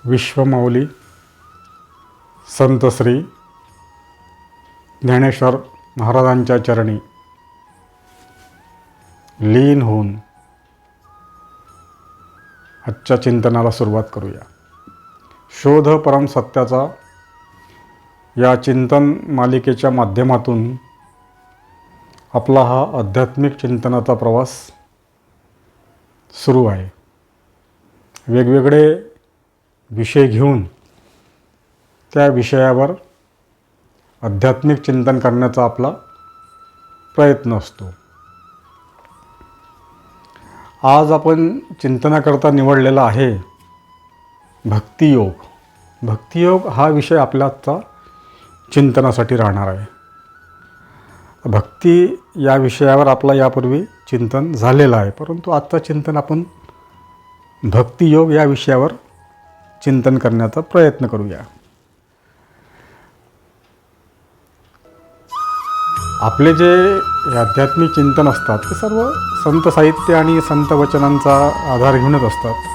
विश्वमौली संत श्री ज्ञानेश्वर महाराजांच्या चरणी लीन होऊन आजच्या चिंतनाला सुरुवात करूया. शोध परम सत्याचा या चिंतन मालिकेच्या माध्यमातून आपला हा आध्यात्मिक चिंतनाचा प्रवास सुरू आहे. वेगवेगळे विषय घेऊन त्या विषयावर आध्यात्मिक चिंतन करण्याचा आपला प्रयत्न असतो. आज आपण चिंतनाकरता निवडलेला आहे भक्तियोग. भक्तियोग हा विषय आपल्या आजचा चिंतनासाठी राहणार आहे. भक्ती या विषयावर आपला यापूर्वी चिंतन झालेलं आहे, परंतु आजचं चिंतन आपण भक्तियोग या विषयावर चिंतन करण्याचा प्रयत्न करूया. आपले जे आध्यात्मिक चिंतन असतात ते सर्व संत साहित्य आणि संत वचनांचा आधार घेऊनच असतात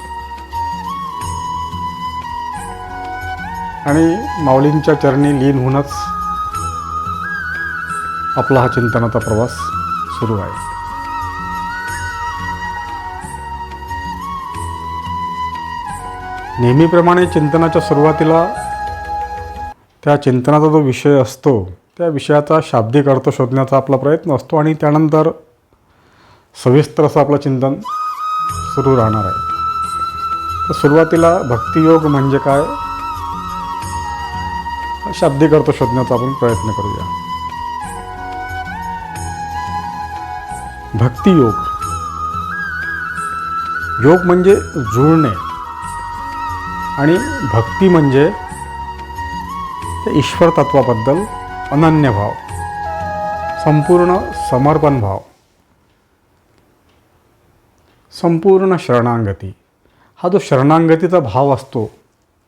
आणि माऊलींच्या चरणी लीन होऊनच आपला हा चिंतनाचा प्रवास सुरू आहे. नेहमीप्रमाणे चिंतनाच्या सुरुवातीला त्या चिंतनाचा जो विषय असतो त्या विषयाचा शाब्दिक अर्थ शोधण्याचा आपला प्रयत्न असतो आणि त्यानंतर सविस्तर असं आपलं चिंतन सुरू राहणार आहे. तर सुरुवातीला भक्तियोग म्हणजे काय शाब्दिक अर्थ शोधण्याचा आपण प्रयत्न करूया. भक्तियोग, योग म्हणजे जुळणे आणि भक्ती म्हणजे ते ईश्वर तत्वाबद्दल अनन्य भाव, संपूर्ण समर्पण भाव, संपूर्ण शरणागती. हा जो शरणागतीचा भाव असतो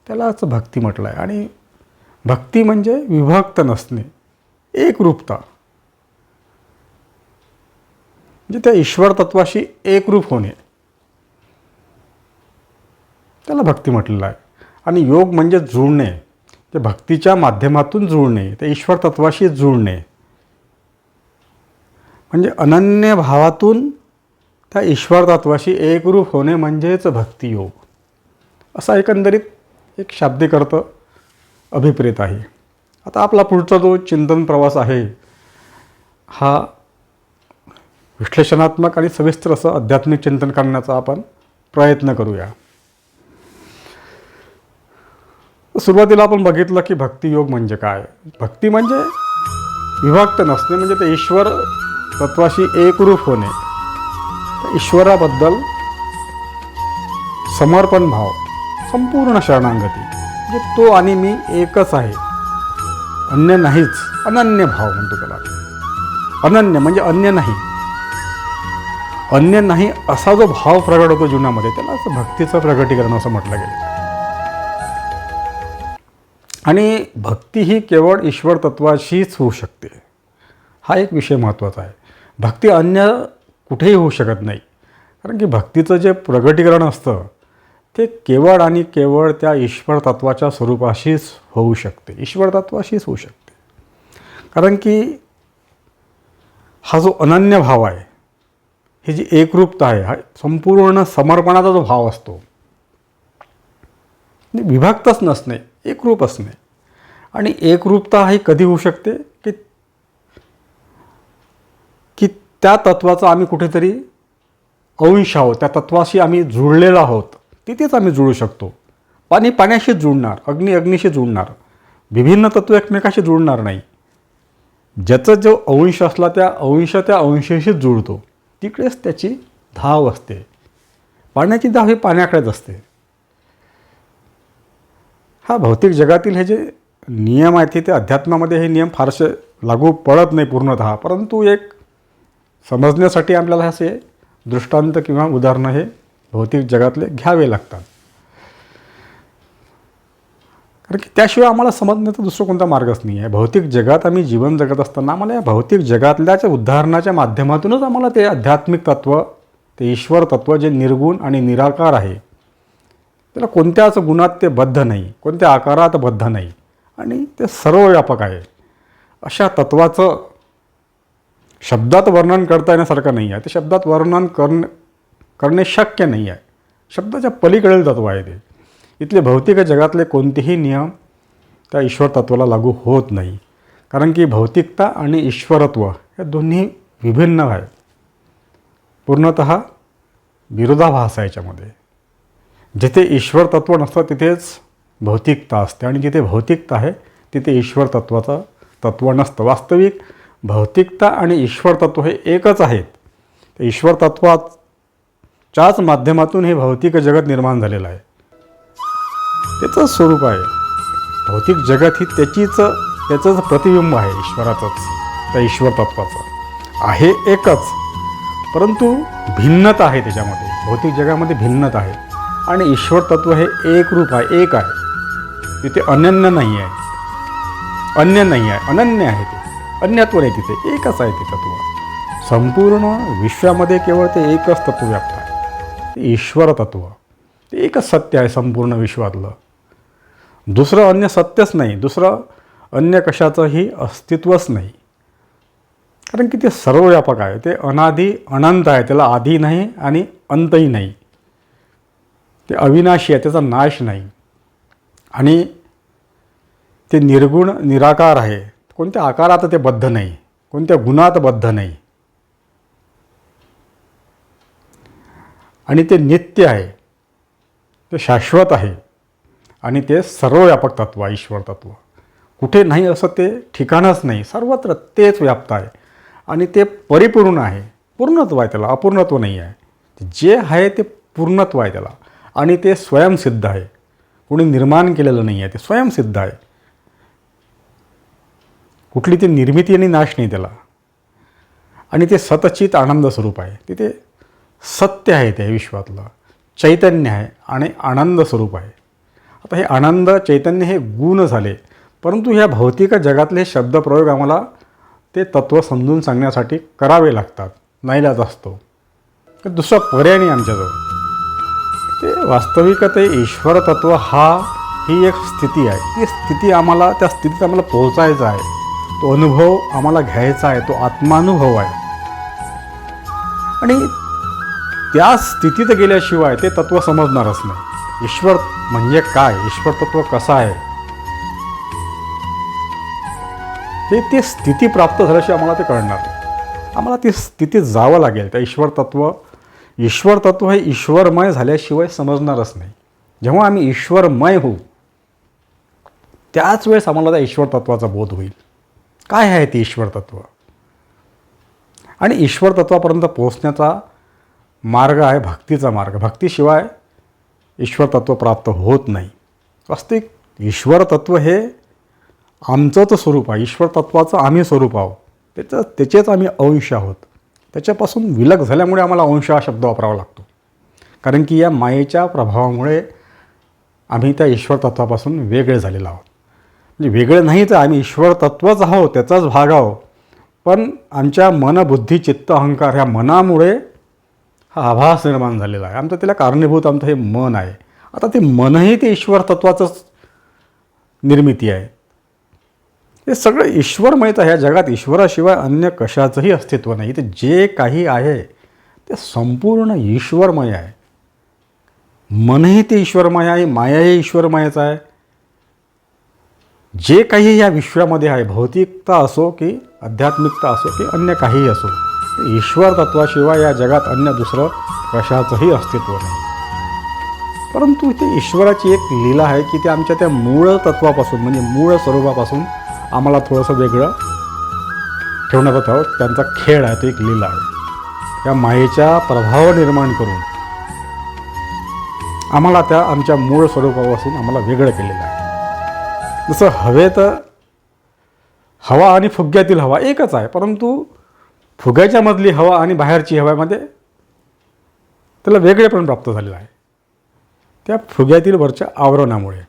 त्यालाच भक्ती म्हटलं आहे. आणि भक्ती म्हणजे विभक्त नसणे, एकरूपता, म्हणजे त्या ईश्वर तत्वाशी एकरूप होणे, त्याला भक्ती म्हटलेलं आहे. आणि योग म्हणजे जुळणे, ते भक्तीच्या माध्यमातून जुळणे, ते ईश्वर तत्वाशी जुळणे, म्हणजे अनन्य भावातून त्या ईश्वर तत्वाशी एकरूप होणे म्हणजेच भक्तियोग. असा एकंदरीत एक शाब्दिक अर्थ अभिप्रेत आहे. आता आपला पुढचा जो चिंतन प्रवास आहे हा विश्लेषणात्मक आणि सविस्तर असं आध्यात्मिक चिंतन करण्याचा आपण प्रयत्न करूया. सुरुवातीला आपण बघितलं की भक्तियोग म्हणजे काय. भक्ती म्हणजे विभक्त नसणे, म्हणजे ते ईश्वर तत्वाशी एकरूप होणे, त्या ईश्वराबद्दल समर्पण भाव, संपूर्ण शरणागती, म्हणजे तो आणि मी एकच आहे, अन्य नाहीच, अनन्य भाव म्हणतो त्याला. अनन्य म्हणजे अन्य नाही, अन्य नाही असा जो भाव प्रगट होतो जीवनामध्ये त्यालाच भक्तीचं प्रगटीकरण असं म्हटलं गेलं. आणि भक्ती ही केवळ ईश्वर तत्वाशीच होऊ शकते, हा एक विषय महत्त्वाचा आहे. भक्ती अन्य कुठेही होऊ शकत नाही, कारण की भक्तीचं जे प्रगटीकरण असतं ते केवळ आणि केवळ त्या ईश्वर तत्वाच्या स्वरूपाशीच होऊ शकते, ईश्वर तत्वाशीच होऊ शकते. कारण की हा जो अनन्य भाव आहे, ही जी एकरूपता आहे, हा संपूर्ण समर्पणाचा जो भाव असतो, विभक्तच नसणे, एकरूप असणे. आणि एकरूपता ही कधी होऊ शकते की त्या तत्वाचा आम्ही कुठेतरी अंश आहोत, त्या तत्वाशी आम्ही जुळलेलो आहोत, तिथेच आम्ही जुळू शकतो. पाणी पाण्याशीच जुळणार, अग्नी अग्नीशी जुळणार, विभिन्न तत्व एकमेकाशी जुळणार नाही. ज्याचा जो अंश असला त्या अंशाशीच जुळतो, तिकडेच त्याची धाव असते. पाण्याची धाव ही पाण्याकडेच असते. हा भौतिक जगातील हे जे नियम आहेत ते अध्यात्मामध्ये हे नियम फारसे लागू पडत नाही पूर्णतः, परंतु एक समजण्यासाठी आपल्याला असे दृष्टांत किंवा उदाहरणं हे भौतिक जगातले घ्यावे लागतात. कारण की त्याशिवाय आम्हाला समजण्याचा दुसरा कोणता मार्गच नाही आहे. भौतिक जगात आम्ही जीवन जगत असताना आम्हाला या भौतिक जगातल्याच्या उदाहरणाच्या माध्यमातूनच आम्हाला ते आध्यात्मिक तत्त्व, ते ईश्वर तत्त्व जे निर्गुण आणि निराकार आहे त्याला कोणत्याच गुणात ते बद्ध नाही, कोणत्या आकारात बद्ध नाही आणि ते सर्वव्यापक आहे. अशा तत्त्वाचं शब्दात वर्णन करता येण्यासारखं नाही आहे. ते शब्दात वर्णन करणे शक्य नाही आहे. शब्दाच्या पलीकडील तत्त्व आहे ते. इथले भौतिक जगातले कोणतेही नियम त्या ईश्वर तत्त्वाला लागू होत नाही. कारण की भौतिकता आणि ईश्वरत्व हे दोन्ही विभिन्न आहे. पूर्णतः विरोधाभास आहे याच्यामध्ये. जिथे ईश्वर तत्त्व नसतं तिथेच भौतिकता असते आणि जिथे भौतिकता आहे तिथे ईश्वर तत्त्वाचं तत्त्व नसतं. वास्तविक भौतिकता आणि ईश्वर तत्त्व हे एकच आहेत. ईश्वर तत्त्वाच्याच माध्यमातून हे भौतिक जगत निर्माण झालेलं आहे. त्याचं स्वरूप आहे. भौतिक जगत ही त्याचंच प्रतिबिंब आहे ईश्वराचंच, त्या ईश्वर तत्त्वाचं आहे एकच, परंतु भिन्नता आहे त्याच्यामध्ये. भौतिक जगामध्ये भिन्नता आहे आणि ईश्वर तत्त्व हे एक रूप आहे, एक आहे. तिथे अनन्य नाही आहे, अन्य नाही आहे, अनन्य आहे. ते अन्यत्व नाही, तिथे एकच आहे ते तत्त्व. संपूर्ण विश्वामध्ये केवळ ते एकच तत्त्व व्याप्त आहे, ते ईश्वर तत्त्व. ते एकच सत्य आहे संपूर्ण विश्वातलं. दुसरं अन्य सत्यच नाही, दुसरं अन्य कशाचंही अस्तित्वच नाही. कारण की ते सर्वव्यापक आहे. ते अनादी अनंत आहे. त्याला आधी नाही आणि अंतही नाही. ते अविनाशी आहे, त्याचा नाश नाही आणि ते निर्गुण निराकार आहे. कोणत्या आकारात ते बद्ध नाही, कोणत्या गुणात बद्ध नाही आणि ते नित्य आहे, ते शाश्वत आहे आणि ते सर्वव्यापक तत्व आहे ईश्वर तत्व. कुठे नाही असं ते ठिकाणच नाही, सर्वत्र तेच व्याप्त आहे आणि ते परिपूर्ण आहे. पूर्णत्व आहे त्याला, अपूर्णत्व नाही आहे. जे आहे ते पूर्णत्व आहे त्याला आणि ते स्वयंसिद्ध आहे. कोणी निर्माण केलेलं नाही आहे, ते स्वयंसिद्ध आहे. कुठली ती निर्मिती आणि नाश नाही त्याला आणि ते सतचित आनंद स्वरूप आहे. तिथे सत्य आहे ते विश्वातलं, चैतन्य आहे आणि आनंद स्वरूप आहे. आता हे आनंद चैतन्य हे गुण झाले, परंतु ह्या भौतिक जगातले शब्दप्रयोग आम्हाला ते तत्त्व समजून सांगण्यासाठी करावे लागतात. नाईलाज असतो, तर दुसरा पर्याय नाही आमच्याजवळ. ते वास्तविक ते ईश्वर तत्त्व ही एक स्थिती आहे. ती स्थिती आम्हाला, त्या स्थितीत आम्हाला पोहोचायचं आहे. तो अनुभव आम्हाला घ्यायचा आहे, तो आत्मानुभव आहे आणि त्या स्थितीत गेल्याशिवाय ते तत्त्व समजणारच नाही. ईश्वर म्हणजे काय, ईश्वर तत्त्व कसं आहे, ते स्थिती प्राप्त झाल्याशिवाय आम्हाला ते कळणार नाही. आम्हाला ती स्थितीत जावं लागेल. त्या ईश्वर तत्त्व हे ईश्वरमय झाल्याशिवाय समजणारच नाही. जेव्हा आम्ही ईश्वरमय होऊ त्याच वेळेस आम्हाला त्या ईश्वर तत्त्वाचा बोध होईल. काय आहे ते ईश्वर तत्त्व आणि ईश्वर तत्त्वापर्यंत पोहोचण्याचा मार्ग आहे भक्तीचा मार्ग. भक्तीशिवाय ईश्वर तत्त्व प्राप्त होत नाही. वास्तविक ईश्वर तत्त्व हे आमचंच स्वरूप आहे. ईश्वर तत्त्वाचं आम्ही स्वरूप आहोत. त्याचेच आम्ही अंश आहोत. त्याच्यापासून विलग झाल्यामुळे आम्हाला अंश हा शब्द वापरावा लागतो. कारण की या मायेच्या प्रभावामुळे आम्ही त्या ईश्वर तत्त्वापासून वेगळे झालेलो आहोत. म्हणजे वेगळे नाही तर आम्ही ईश्वर तत्त्वच आहोत, त्याचाच भाग आहोत. पण आमच्या मन, बुद्धी, चित्त, अहंकार ह्या मनामुळे हा आभास निर्माण झालेला आहे. आमचं त्याला कारणीभूत आमचं हे मन आहे. आता ते मनही ते ईश्वर तत्त्वाचंच निर्मिती आहे. हे सगळं ईश्वरमयच आहे. ह्या जगात ईश्वराशिवाय अन्य कशाचंही अस्तित्व नाही. ते जे काही आहे ते संपूर्ण ईश्वरमय आहे. मनही ते ईश्वरमय आहे, मायाही ईश्वरमयच आहे. जे काही या विश्वामध्ये आहे, भौतिकता असो की आध्यात्मिकता असो की अन्य काहीही असो, ईश्वर तत्वाशिवाय या जगात अन्य दुसरं कशाचंही अस्तित्व नाही. परंतु इथे ईश्वराची एक लीला आहे की ते आमच्या त्या मूळ तत्वापासून, म्हणजे मूळ स्वरूपापासून आम्हाला थोडंसं वेगळं ठेवण्याचा त्यांचा खेळ आहे. तो एक लीला आहे. त्या मायेच्या प्रभाव निर्माण करून आम्हाला त्या आमच्या मूळ स्वरूपापासून आम्हाला वेगळं केलेलं आहे. जसं हवेत हवा आणि फुग्यातील हवा एकच आहे, परंतु फुग्याच्या मधली हवा आणि बाहेरची हवेमध्ये त्याला वेगळेपण प्राप्त झालेलं आहे त्या फुग्यातील वरच्या आवरणामुळे.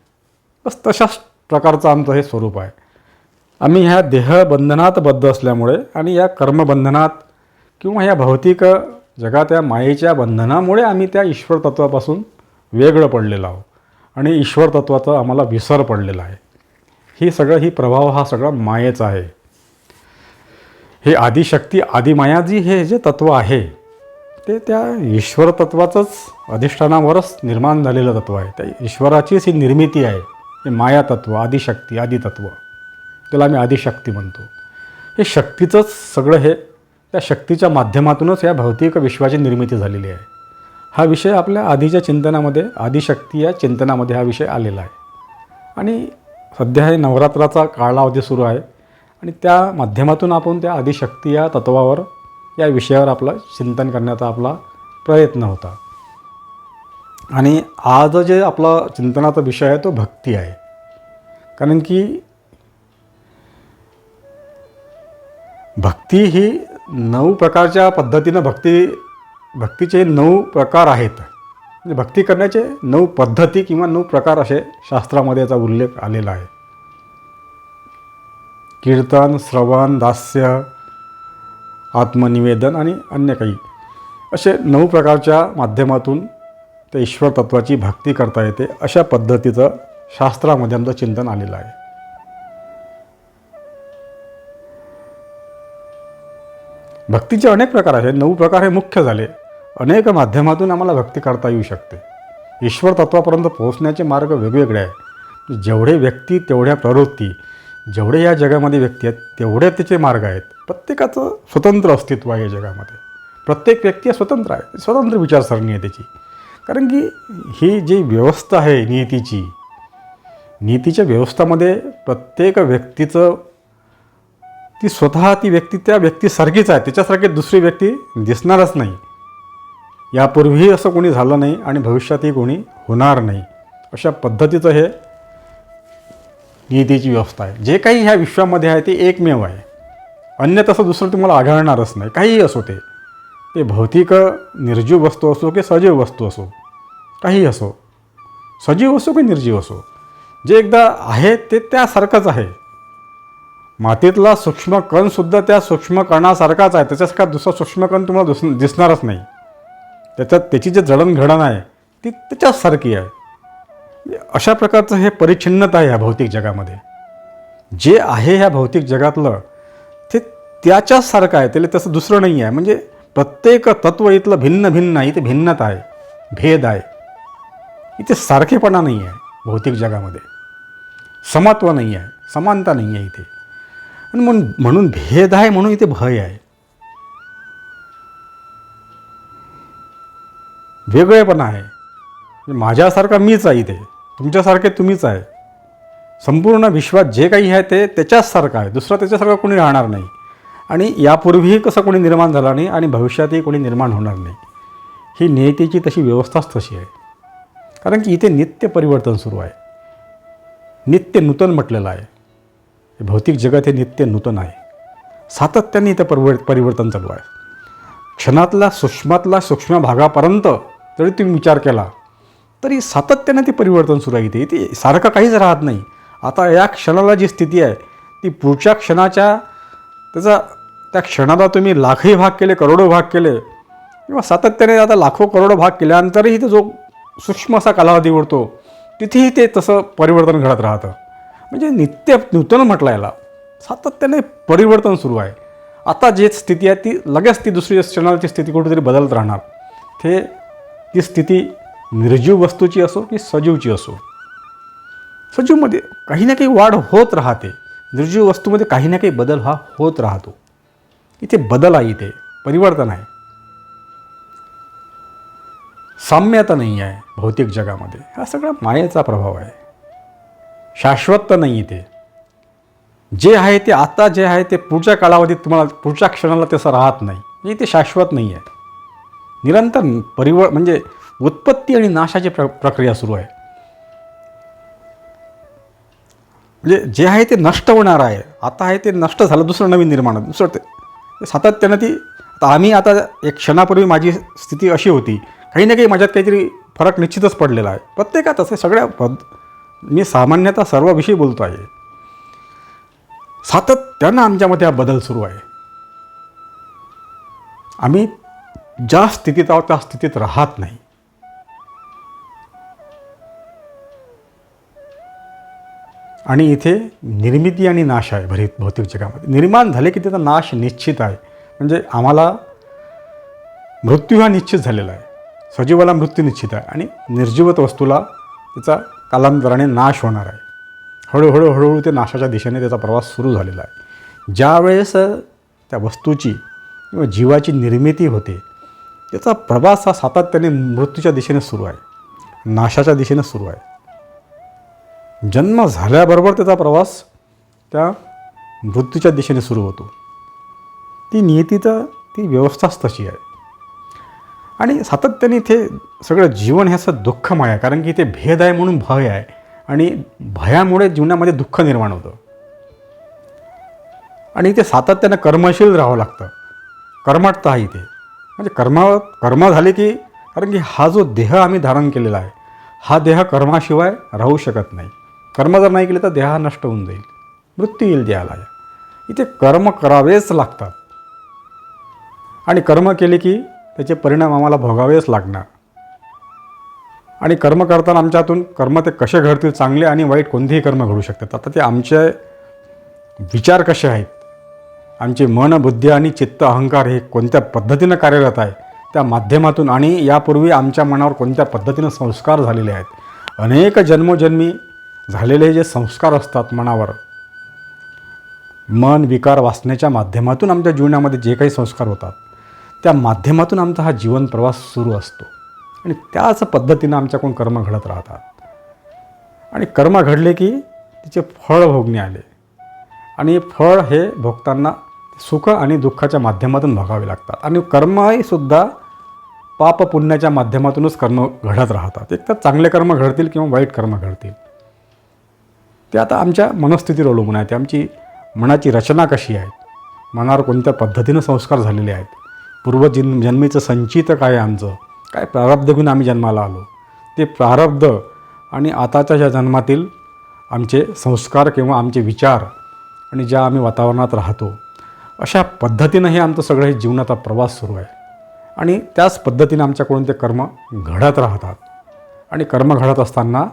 बस तशाच प्रकारचं आमचं हे स्वरूप आहे. आम्ही ह्या देहबंधनात बद्ध असल्यामुळे आणि या कर्मबंधनात किंवा ह्या भौतिक जगात या मायेच्या बंधनामुळे आम्ही त्या ईश्वर तत्वापासून वेगळं पडलेलो आहोत. आणि ईश्वर तत्वाचा आम्हाला विसर पडलेला आहे. ही प्रभाव हा सगळा मायेचा आहे. हे आदिशक्ती आदिमाया जी हे जे तत्व आहे ते त्या ईश्वर तत्वाचंच अधिष्ठानावरच निर्माण झालेलं तत्व आहे. त्या ईश्वराचीच ही निर्मिती आहे. हे माया तत्व, आदिशक्ती, आदितत्व, त्याला आम्ही आदिशक्ती म्हणतो. हे शक्तीचंच सगळं, हे त्या शक्तीच्या माध्यमातूनच या भौतिक विश्वाची निर्मिती झालेली आहे. हा विषय आपल्या आधीच्या चिंतनामध्ये, आदिशक्ती या चिंतनामध्ये हा विषय आलेला आहे. आणि सध्या हे नवरात्राचा कालावधी सुरू आहे आणि त्या माध्यमातून आपण त्या आदिशक्ती या तत्वावर, या विषयावर आपलं चिंतन करण्याचा आपला प्रयत्न होता. आणि आज जे आपला चिंतनाचा विषय आहे तो भक्ती आहे. कारण की भक्ती ही 9 प्रकारच्या पद्धतीनं भक्तीचे 9 प्रकार आहेत. म्हणजे भक्ती करण्याचे 9 पद्धती किंवा 9 प्रकार असे शास्त्रामध्ये याचा उल्लेख आलेला आहे. कीर्तन, श्रवण, दास्य, आत्मनिवेदन आणि अन्य काही असे 9 प्रकारच्या माध्यमातून त्या ईश्वर तत्वाची भक्ती करता येते. अशा पद्धतीचं शास्त्रामध्ये आमचं चिंतन आलेलं आहे. भक्तीचे अनेक प्रकार आहेत. 9 प्रकार हे मुख्य झाले. अनेक माध्यमातून आम्हाला भक्ती करता येऊ शकते. ईश्वर तत्वापर्यंत पोहोचण्याचे मार्ग वेगवेगळे आहेत. जेवढे व्यक्ती तेवढ्या प्रवृत्ती, जेवढे या जगामध्ये व्यक्ती आहेत तेवढे त्याचे मार्ग आहेत. प्रत्येकाचं स्वतंत्र अस्तित्व आहे या जगामध्ये. प्रत्येक व्यक्ती स्वतंत्र आहे, स्वतंत्र विचारसरणी आहे त्याची. कारण की ही जी व्यवस्था आहे नीतीच्या व्यवस्थामध्ये प्रत्येक व्यक्तीचं, ती व्यक्ती त्या व्यक्तीसारखीच आहे. त्याच्यासारखी दुसरी व्यक्ती दिसणारच नाही. यापूर्वीही असं कोणी झालं नाही आणि भविष्यातही कोणी होणार नाही. अशा पद्धतीचं हे नीतीची व्यवस्था आहे. जे काही ह्या विश्वामध्ये आहे ते एकमेव आहे. अन्य तसं दुसरं तुम्हाला आढळणारच नाही. काहीही असो, ते भौतिक निर्जीव वस्तू असो की सजीव वस्तू असो, काहीही असो, सजीव असो की निर्जीव असो, जे एकदा आहे ते त्यासारखंच आहे. मातीतला सूक्ष्म कणसुद्धा त्या सूक्ष्म कणासारखाच आहे. त्याच्यासारखा दुसरा सूक्ष्म कण तुम्हाला दिसणारच नाही. त्याची जे जडणघडण आहे ती त्याच्यासारखी आहे. अशा प्रकारचं हे परिच्छिन्नता आहे ह्या भौतिक जगामध्ये. जे आहे ह्या भौतिक जगातलं ते त्याच्यासारखं आहे, त्याला तसं दुसरं नाही आहे. म्हणजे प्रत्येक तत्व इथलं भिन्न भिन्न आहे. इथे भिन्नता आहे, भेद आहे. इथे सारखेपणा नाही आहे. भौतिक जगामध्ये समत्व नाही आहे, समानता नाही आहे इथे. आणि म्हणून भेद आहे, म्हणून इथे भय आहे, वेगळेपणा आहे. माझ्यासारखा मीच आहे इथे, तुमच्यासारखे तुम्हीच आहे. संपूर्ण विश्वात जे काही आहे ते त्याच्याच सारखं आहे. दुसरा त्याच्यासारखं कोणी राहणार नाही. आणि यापूर्वीही कसं कोणी निर्माण झाला नाही आणि भविष्यातही कोणी निर्माण होणार नाही. ही नियतीची तशी व्यवस्थाच तशी आहे. कारण की इथे नित्य परिवर्तन सुरू आहे. नित्य नूतन म्हटलेलं आहे. भौतिक जगत हे नित्य नूतन आहे. सातत्याने इथं परिवर्तन चालू आहे. क्षणातला सूक्ष्म भागापर्यंत जरी तुम्ही विचार केला तरी सातत्याने ते परिवर्तन सुरू आहे. इथे सारखं काहीच राहत नाही. आता या क्षणाला जी स्थिती आहे ती पुढच्या क्षणाच्या, त्या क्षणाला तुम्ही लाखही भाग केले, करोडो भाग केले किंवा सातत्याने आता लाखो करोडो भाग केल्यानंतरही इथे जो सूक्ष्म असा कालावधी उरतो तिथेही ते तसं परिवर्तन घडत राहतं. म्हणजे नित्य नूतन म्हटलं याला. सातत्याने परिवर्तन सुरू आहे. आता जे स्थिती आहे ती लगेच ती दुसरी क्षणाची स्थिती कुठेतरी बदलत राहणार. ती स्थिती निर्जीव वस्तूची असो की सजीवची असो. सजीवमध्ये काही ना काही वाढ होत राहते, निर्जीव वस्तूमध्ये काही ना काही बदल हा होत राहतो. इथे बदल आहे, इथे परिवर्तन आहे. साम्यता नाही आहे भौतिक जगामध्ये. हा सगळा मायेचा प्रभाव आहे. शाश्वत नाही इथे. जे आहे ते आता जे आहे ते पुढच्या कालावधीत तुम्हाला, पुढच्या क्षणाला तसं राहत नाही. इथे शाश्वत नाही आहे. निरंतर म्हणजे उत्पत्ती आणि नाशाची प्रक्रिया सुरू आहे. म्हणजे जे आहे ते नष्ट होणार आहे. आता आहे ते नष्ट झालं, दुसरं नवीन निर्माण होतं. दुसरं ते सातत्यानं आता एक क्षणापूर्वी माझी स्थिती अशी होती, काही ना काही माझ्यात काहीतरी फरक निश्चितच पडलेला आहे. प्रत्येकात असं मी सामान्यतः सर्व विषयी बोलतो आहे. सातत्यानं आमच्यामध्ये हा बदल सुरू आहे. आम्ही ज्या स्थितीत आहोत त्या स्थितीत राहत नाही. आणि इथे निर्मिती आणि नाश आहे भौतिक जगामध्ये. निर्माण झाले की त्याचा नाश निश्चित आहे. म्हणजे आम्हाला मृत्यू हा निश्चित झालेला आहे. सजीवाला मृत्यू निश्चित आहे आणि निर्जीवत वस्तूला त्याचा कालांतराने नाश होणार आहे. हळूहळू ते नाशाच्या दिशेने त्याचा प्रवास सुरू झालेला आहे. ज्यावेळेस त्या वस्तूची किंवा जीवाची निर्मिती होते त्याचा प्रवास हा सातत्याने मृत्यूच्या दिशेने सुरू आहे, नाशाच्या दिशेने सुरू आहे. जन्म झाल्याबरोबर त्याचा प्रवास त्या मृत्यूच्या दिशेने सुरू होतो. ती नियतीचं ती व्यवस्थाच तशी आहे. आणि सातत्याने इथे सगळं जीवन हे असं दुःखमय आहे, कारण की इथे भेद आहे म्हणून भय आहे आणि भयामुळे जीवनामध्ये दुःख निर्माण होतं. आणि इथे सातत्यानं कर्मशील राहावं लागतं. कर्मठता आहे इथे. म्हणजे कर्म झाले की, कारण की हा जो देह आम्ही धारण केलेला आहे हा देह कर्माशिवाय राहू शकत नाही. कर्म जर नाही केले तर देह नष्ट होऊन जाईल, मृत्यू येईल देहाला. इथे कर्म करावेच लागतात आणि कर्म केले की त्याचे परिणाम आम्हाला भोगावेच लागणार. आणि कर्म करताना आमच्या हातून कर्म ते कसे घडतील, चांगले आणि वाईट कोणतेही कर्म घडू शकतात. आता ते आमचे विचार कसे आहेत, आमचे मन, बुद्धी आणि चित्त, अहंकार हे कोणत्या पद्धतीनं कार्यरत आहे त्या माध्यमातून, आणि यापूर्वी आमच्या मनावर कोणत्या पद्धतीनं संस्कार झालेले आहेत. अनेक जन्मोजन्मी झालेले जे संस्कार असतात मनावर, मन, विकार, वासनेच्या माध्यमातून आमच्या जीवनामध्ये जे काही संस्कार होतात त्या माध्यमातून आमचा हा जीवन प्रवास सुरू असतो. आणि त्याच पद्धतीनं आमच्याकडून कर्म घडत राहतात. आणि कर्म घडले की तिचे फळ भोगणे आले, आणि फळ हे भोगताना सुख आणि दुःखाच्या माध्यमातून भोगावे लागतात. आणि कर्मही सुद्धा पाप पुण्याच्या माध्यमातूनच कर्म घडत राहतात. एक तर चांगले कर्म घडतील किंवा वाईट कर्म घडतील, ते आता आमच्या मनस्थितीवर अवलंबून आहे. ते आमची मनाची रचना कशी आहे, मनावर कोणत्या पद्धतीनं संस्कार झालेले आहेत, पूर्वजन्मीचं संचित काय आहे, आमचं काय प्रारब्ध घेऊन आम्ही जन्माला आलो, ते प्रारब्ध आणि आताच्या ज्या जन्मातील आमचे संस्कार किंवा आमचे विचार आणि ज्या आम्ही वातावरणात राहतो, अशा पद्धतीनं हे आमचं सगळं हे जीवनाचा प्रवास सुरू आहे. आणि त्याच पद्धतीनं आमच्याकडून ते कर्म घडत राहतात. आणि कर्म घडत असताना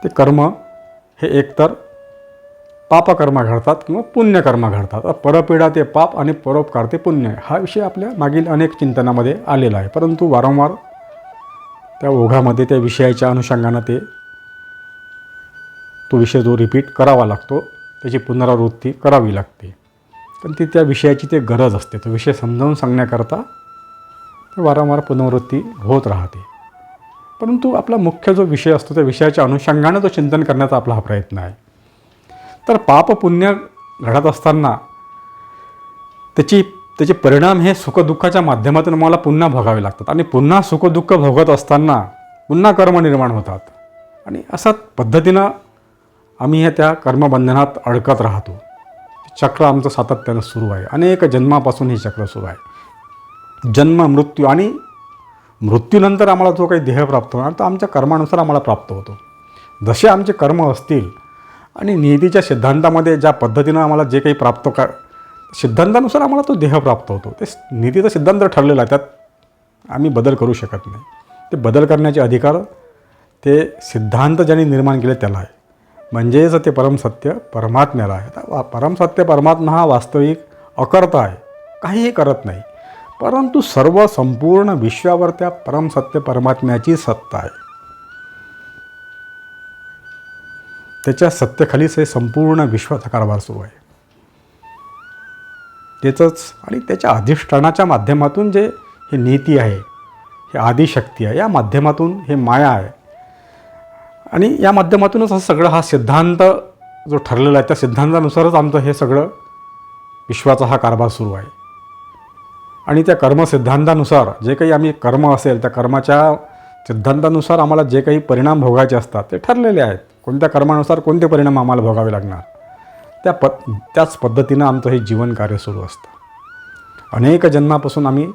ते कर्म हे एकतर पापकर्म घडतात किंवा पुण्यकर्म घडतात. परपीडा ते पाप आणि परोपकार ते पुण्य, हा विषय आपल्या मागील अनेक चिंतनामध्ये आलेला आहे. परंतु वारंवार त्या ओघामध्ये त्या विषयाच्या अनुषंगानं तो विषय जो रिपीट करावा लागतो, त्याची पुनरावृत्ती करावी लागते. पण ती त्या विषयाची ते गरज असते. तो विषय समजावून सांगण्याकरता ते वारंवार पुनरावृत्ती होत राहते. परंतु आपला मुख्य जो विषय असतो त्या विषयाच्या अनुषंगानं तो चिंतन करण्याचा आपला हा प्रयत्न आहे. तर पाप पुण्य घडत असताना त्याचे परिणाम हे सुखदुःखाच्या माध्यमातून मला पुन्हा भोगावे लागतात. आणि पुन्हा सुखदुःख भोगत असताना पुन्हा कर्म निर्माण होतात. आणि अशा पद्धतीनं आम्ही हे त्या कर्मबंधनात अडकत राहतो. चक्र आमचं सातत्यानं सुरू आहे. अनेक जन्मापासून हे चक्र सुरू आहे. जन्म, मृत्यू, आणि मृत्यूनंतर आम्हाला जो काही देह प्राप्त होणार तो आमच्या कर्मानुसार आम्हाला प्राप्त होतो. जसे आमचे कर्म असतील आणि नियतीच्या सिद्धांतामध्ये ज्या पद्धतीनं आम्हाला जे काही सिद्धांतानुसार आम्हाला तो देह प्राप्त होतो. ते नियतीचा सिद्धांत ठरलेला आहे, त्यात आम्ही बदल करू शकत नाही. ते बदल करण्याचे अधिकार ते सिद्धांत ज्यांनी निर्माण केले त्याला आहे. म्हणजेच ते परमसत्य परमात्म्याला आहे. आता परमसत्य परमात्मा हा वास्तविक अकर्ता आहे, काहीही करत नाही. परंतु सर्व संपूर्ण विश्वावर त्या परमसत्य परमात्म्याची सत्ता आहे. त्याच्या सत्तेखालीच हे संपूर्ण विश्वाचा कारभार सुरू आहे. त्याचंच आणि त्याच्या अधिष्ठानाच्या माध्यमातून जे हे नीती आहे, हे आदिशक्ती आहे, या माध्यमातून हे माया आहे. आणि या माध्यमातूनच हा सगळं हा सिद्धांत जो ठरलेला आहे त्या सिद्धांतानुसारच आमचं हे सगळं विश्वाचा हा कारभार सुरू आहे. आणि त्या कर्मसिद्धांतानुसार जे काही आम्ही कर्म असेल त्या कर्माच्या सिद्धांतानुसार आम्हाला जे काही परिणाम भोगायचे असतात ते ठरलेले आहेत. कोणत्या कर्मानुसार कोणते परिणाम आम्हाला भोगावे लागणार, त्याच पद्धतीनं आमचं हे जीवन कार्य सुरू असतं. अनेक जन्मापासून आम्ही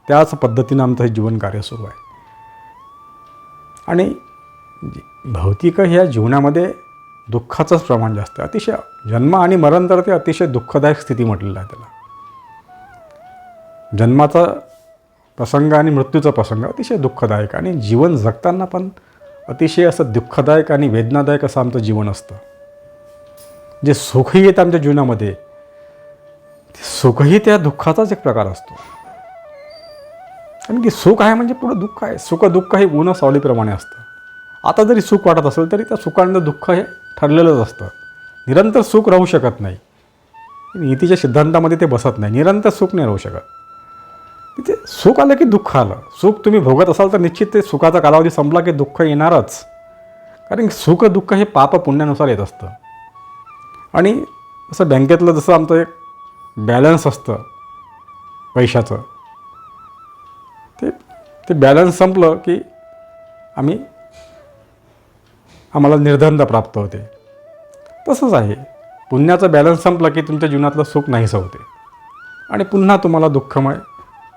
त्याच पद्धतीनं आमचं हे जीवन कार्य सुरू आहे. आणि भौतिक ह्या जीवनामध्ये दुःखाचंच प्रमाण जास्त आहे. अतिशय जन्म आणि मरण तर ते अतिशय दुःखदायक स्थिती म्हटलेलं आहे त्याला. जन्माचा प्रसंग आणि मृत्यूचा प्रसंग अतिशय दुःखदायक, आणि जीवन जगताना पण अतिशय असं दुःखदायक आणि वेदनादायक असं आमचं जीवन असतं. जे सुखही येतं आमच्या जीवनामध्ये, ते सुखही त्या दुःखाचाच एक प्रकार असतो. कारण की सुख आहे म्हणजे पुढं दुःख आहे. सुख दुःख हे ऊन सावलीप्रमाणे असतं. आता जरी सुख वाटत असेल तरी त्या सुखानं दुःख हे ठरलेलंच असतं. निरंतर सुख राहू शकत नाही. नीतीच्या सिद्धांतामध्ये ते बसत नाही. निरंतर सुख नाही राहू शकत. तिथे सुख आलं की दुःख आलं. सुख तुम्ही भोगत असाल तर निश्चित ते सुखाचा कालावधी संपला की दुःख येणारच. कारण सुख दुःख हे पाप पुण्यानुसार येत असतं. आणि असं बँकेतलं जसं आमचं एक बॅलन्स असतं पैशाचं, ते बॅलन्स संपलं की आम्हाला निर्धनता प्राप्त होते. तसंच आहे, पुण्याचं बॅलन्स संपलं की तुमच्या जीवनातलं सुख नाहीसं होते आणि पुन्हा तुम्हाला दुःखमय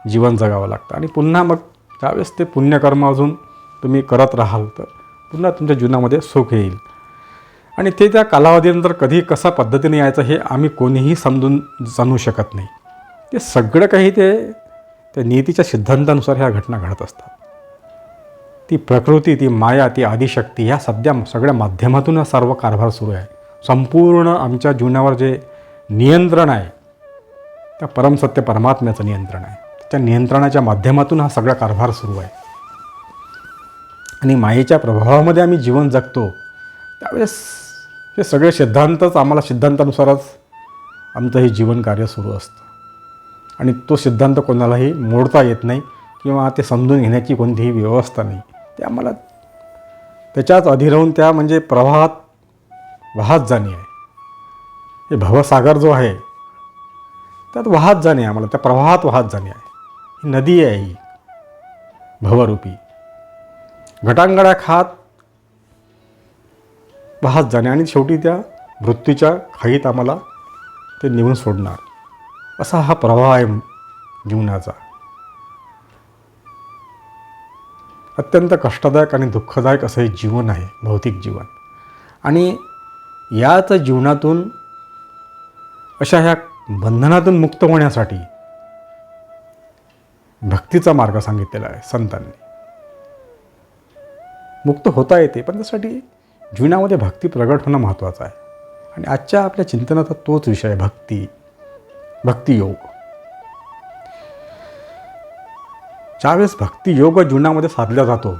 जीवन जगावं लागतं. आणि पुन्हा मग त्यावेळेस ते पुण्यकर्म अजून तुम्ही करत राहाल तर पुन्हा तुमच्या जीवनामध्ये सुख येईल. आणि ते त्या कालावधीनंतर कधी कसा पद्धतीने यायचं हे आम्ही कोणीही समजून जाणू शकत नाही. ते सगळं काही त्या नीतीच्या सिद्धांतानुसार ह्या घटना घडत असतात. ती प्रकृती, ती माया, ती आदिशक्ती ह्या सगळ्या माध्यमातून हा सर्व कारभार सुरू आहे. संपूर्ण आमच्या जीवनावर जे नियंत्रण आहे त्या परमसत्य परमात्म्याचं नियंत्रण आहे. त्या नियंत्रणाच्या माध्यमातून हा सगळा कारभार सुरू आहे. आणि मायेच्या प्रभावामध्ये आम्ही जीवन जगतो त्यावेळेस हे सगळे सिद्धांतच आम्हाला सिद्धांतानुसारच आमचं हे जीवन कार्य सुरू असतं. आणि तो सिद्धांत कोणालाही मोडता येत नाही किंवा ते समजून घेण्याची कोणतीही व्यवस्था नाही. ते आम्हाला त्याच्याच अधीन राहून त्या म्हणजे प्रवाहात वाहत जाणे आहे. हे भवसागर जो आहे त्यात वाहत जाणे, आम्हाला त्या प्रवाहात वाहत जाणे आहे. ही नदी आहे, ही भवरूपी घटांगड्या खात वाहत जाणे आणि शेवटी त्या मृत्यूच्या खाईत आम्हाला ते नेऊन सोडणार. असा हा प्रवाह आहे जीवनाचा. अत्यंत कष्टदायक आणि दुःखदायक असं हे जीवन आहे, भौतिक जीवन. आणि याच जीवनातून अशा ह्या बंधनातून मुक्त होण्यासाठी भक्तीचा मार्ग सांगितलेला आहे संतांनी. मुक्त होता येते, पण त्यासाठी जीवनामध्ये भक्ती प्रगट होणं महत्त्वाचं आहे. आणि आजच्या आपल्या चिंतनाचा तोच विषय आहे, भक्तियोग. ज्यावेळेस भक्तियोग जीवनामध्ये साधला जातो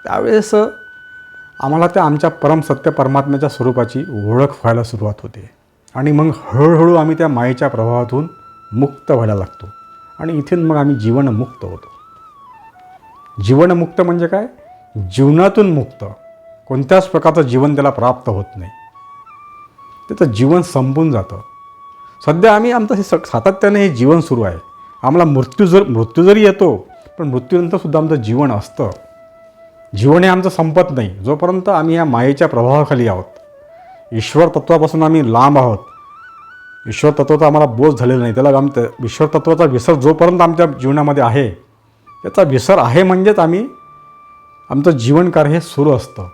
त्यावेळेस आम्हाला त्या आमच्या परमसत्य परमात्म्याच्या स्वरूपाची ओळख व्हायला सुरुवात होते. आणि मग हळूहळू आम्ही त्या मायेच्या प्रभावातून मुक्त व्हायला लागतो. आणि इथून मग आम्ही जीवनमुक्त होतो. जीवनमुक्त म्हणजे काय? जीवनातून मुक्त. कोणत्याच प्रकारचं जीवन त्याला प्राप्त होत नाही. त्याचं जीवन संपून जातं. सध्या आमचं हे सातत्याने हे जीवन सुरू आहे. आम्हाला मृत्यू जरी येतो पण मृत्यूनंतरसुद्धा आमचं जीवन असतं. जीवन हे आमचं संपत नाही जोपर्यंत आम्ही या मायेच्या प्रभावाखाली आहोत. ईश्वर तत्वापासून आम्ही लांब आहोत. ईश्वर तत्वाचा आम्हाला बोध झालेला नाही. त्याला ईश्वर तत्वाचा विसर जोपर्यंत आमच्या जीवनामध्ये आहे, त्याचा विसर आहे म्हणजेच आमचं जीवन कार्य हे सुरू असतं.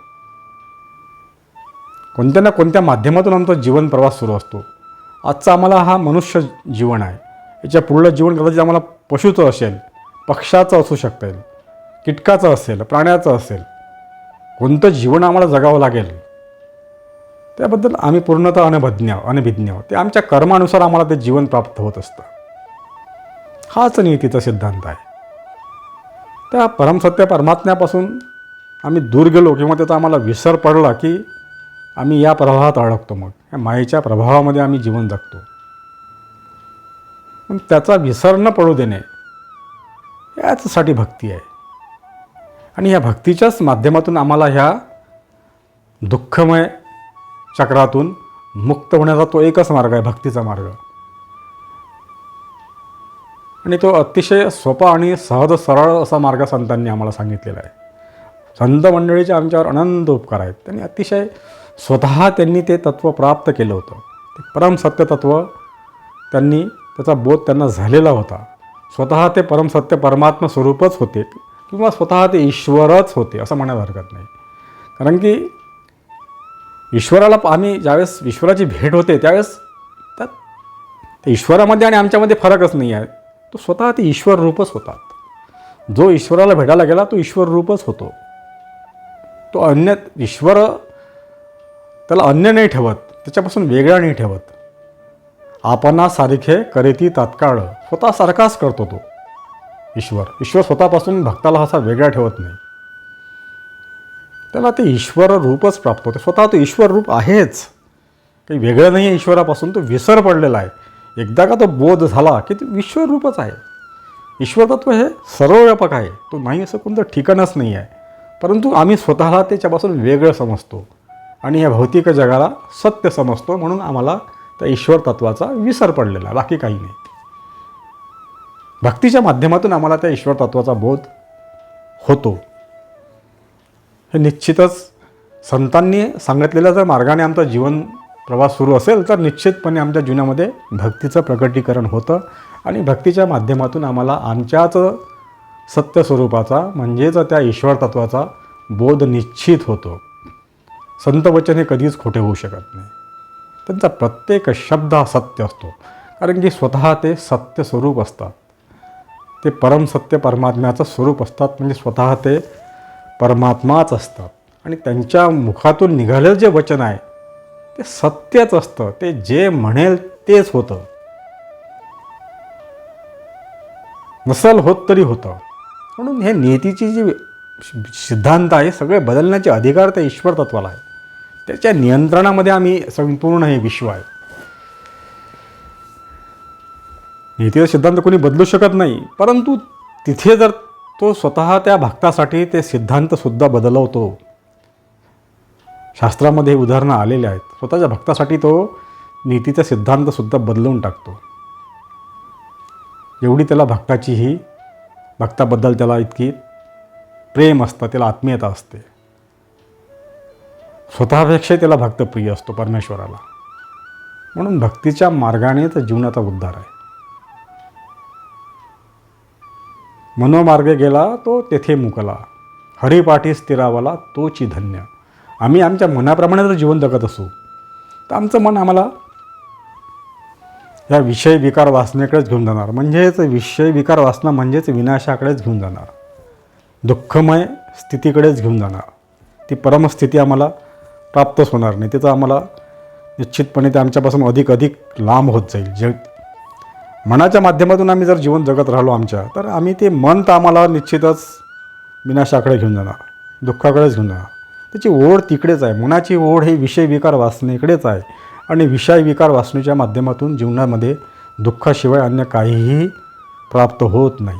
कोणत्या ना कोणत्या माध्यमातून आमचा जीवन प्रवास सुरू असतो. आजचा आम्हाला हा मनुष्य जीवन आहे. याच्या पुढलं जीवन कदाचित आम्हाला पशुचं असेल, पक्षाचं असू शकतं, कीटकाचं असेल, प्राण्याचं असेल. कोणतं जीवन आम्हाला जगावं लागेल त्याबद्दल आम्ही पूर्णतः अनभिज्ञ आहोत. ते आमच्या कर्मानुसार आम्हाला ते जीवन प्राप्त होत असतं. हाच नीतीचा सिद्धांत आहे. त्या परमसत्य परमात्म्यापासून आम्ही दूर गेलो किंवा त्याचा आम्हाला विसर पडला की आम्ही या प्रवाहात अडकतो. मग या मायेच्या प्रभावामध्ये आम्ही जीवन जगतो. पण त्याचा विसर न पडू देणे याचसाठी भक्ती आहे. आणि या भक्तीच्याच माध्यमातून आम्हाला ह्या दुःखमय चक्रातून मुक्त होण्याचा तो एकच मार्ग आहे, भक्तीचा मार्ग. आणि तो अतिशय सोपा आणि सहज सरळ असा मार्ग संतांनी आम्हाला सांगितलेला आहे. संत मंडळीचे आमच्यावर अनंत उपकार आहेत. त्यांनी अतिशय स्वतः त्यांनी ते तत्त्व प्राप्त केलं होतं. ते परमसत्य तत्त्व त्याचा बोध त्यांना झालेला होता. स्वतः ते परमसत्य परमात्मा स्वरूपच होते किंवा स्वतः ते ईश्वरच होते असं म्हणायला हरकत नाही. कारण की ईश्वराला आम्ही ज्यावेळेस ईश्वराची भेट होते त्यावेळेस त्या ईश्वरामध्ये आणि आमच्यामध्ये फरकच नाही आहे. तो स्वतः ते ईश्वर रूपच होतात. जो ईश्वराला भेटायला गेला तो ईश्वर रूपच होतो. तो तो अन्य ईश्वर त्याला अन्य नाही ठेवत, त्याच्यापासून वेगळा नाही ठेवत. आपणासारखे करेती तात्काळ, स्वतःसारखाच करतो तो ईश्वर स्वतःपासून भक्ताला असा वेगळा ठेवत नाही. त्याला ते ईश्वर रूपच प्राप्त होते. स्वतः तो ईश्वर रूप आहेच, काही वेगळं नाही आहे ईश्वरापासून. तो विसर पडलेला आहे. एकदा का तो बोध झाला की ते विश्वरूपच आहे. ईश्वरतत्व हे सर्वव्यापक आहे. तो नाही असं कोणतं ठिकाणच नाही आहे. परंतु आम्ही स्वतःला त्याच्यापासून वेगळं समजतो आणि या भौतिक जगाला सत्य समजतो. म्हणून आम्हाला त्या ईश्वर तत्वाचा विसर पडलेला आहे, बाकी काही नाही. भक्तीच्या माध्यमातून आम्हाला त्या ईश्वर तत्वाचा बोध होतो. हे निश्चितच संतांनी सांगितलेल्या जर मार्गाने आमचा जीवन प्रवास सुरू असेल तर निश्चितपणे आमच्या जीवनामध्ये भक्तीचं प्रकटीकरण होतं आणि भक्तीच्या माध्यमातून आम्हाला आमच्याच सत्य स्वरूपाचा म्हणजेच त्या ईश्वर तत्वाचा बोध निश्चित होतो. संतवचन हे कधीच खोटे होऊ शकत नाही. त्यांचा प्रत्येक शब्द हा सत्य असतो, कारण की स्वतः ते सत्य स्वरूप असतात. ते परमसत्य परमात्म्याचं स्वरूप असतात, म्हणजे स्वतः ते परमात्माच असतात. आणि त्यांच्या मुखातून निघालेलं जे वचन आहे ते सत्यच असतं. ते जे म्हणेल तेच होतं, नसल होत तरी होतं. म्हणून हे नियतीची जी सिद्धांत आहे सगळे बदलण्याचे अधिकार त्या ईश्वर तत्वाला आहे. त्याच्या नियंत्रणामध्ये आम्ही संपूर्ण हे विश्व आहे. नियतीचा सिद्धांत कोणी बदलू शकत नाही, परंतु तिथे जर तो स्वतः त्या भक्तासाठी ते सिद्धांतसुद्धा बदलवतो. शास्त्रामध्ये हे उदाहरणं आलेले आहेत. स्वतःच्या भक्तासाठी तो नीतीचा सिद्धांतसुद्धा बदलवून टाकतो. एवढी त्याला भक्ताबद्दल त्याला इतकी प्रेम असतं, त्याला आत्मीयता असते. स्वतःपेक्षा त्याला भक्त प्रिय असतो परमेश्वराला. म्हणून भक्तीच्या मार्गानेच जीवनाचा उद्धार आहे. मनोमार्गे गेला तो तेथे मुकला, हरिपाठी स्थिरावला तोची धन्य. आम्ही आमच्या मनाप्रमाणे जर जीवन जगत असू तर आमचं मन आम्हाला या विषय विकार वासनेकडेच घेऊन जाणार. म्हणजेच विषय विकार वासना म्हणजेच विनाशाकडेच घेऊन जाणार, दुःखमय स्थितीकडेच घेऊन जाणार. ती परमस्थिती आम्हाला प्राप्तच होणार नाही. त्याचा आम्हाला निश्चितपणे ते आमच्यापासून अधिक लांब होत जाईल. मनाच्या माध्यमातून आम्ही जर जीवन जगत राहिलो आमच्या, तर आम्ही ते मन तर आम्हाला निश्चितच विनाशाकडे घेऊन जाणार, दुःखाकडेच घेऊन जाणार. त्याची ओढ तिकडेच आहे. मनाची ओढ हे विषय विकार वासनेकडेच आहे आणि विषय विकार वासनेच्या माध्यमातून जीवनामध्ये दुःखाशिवाय अन्य काहीही प्राप्त होत नाही.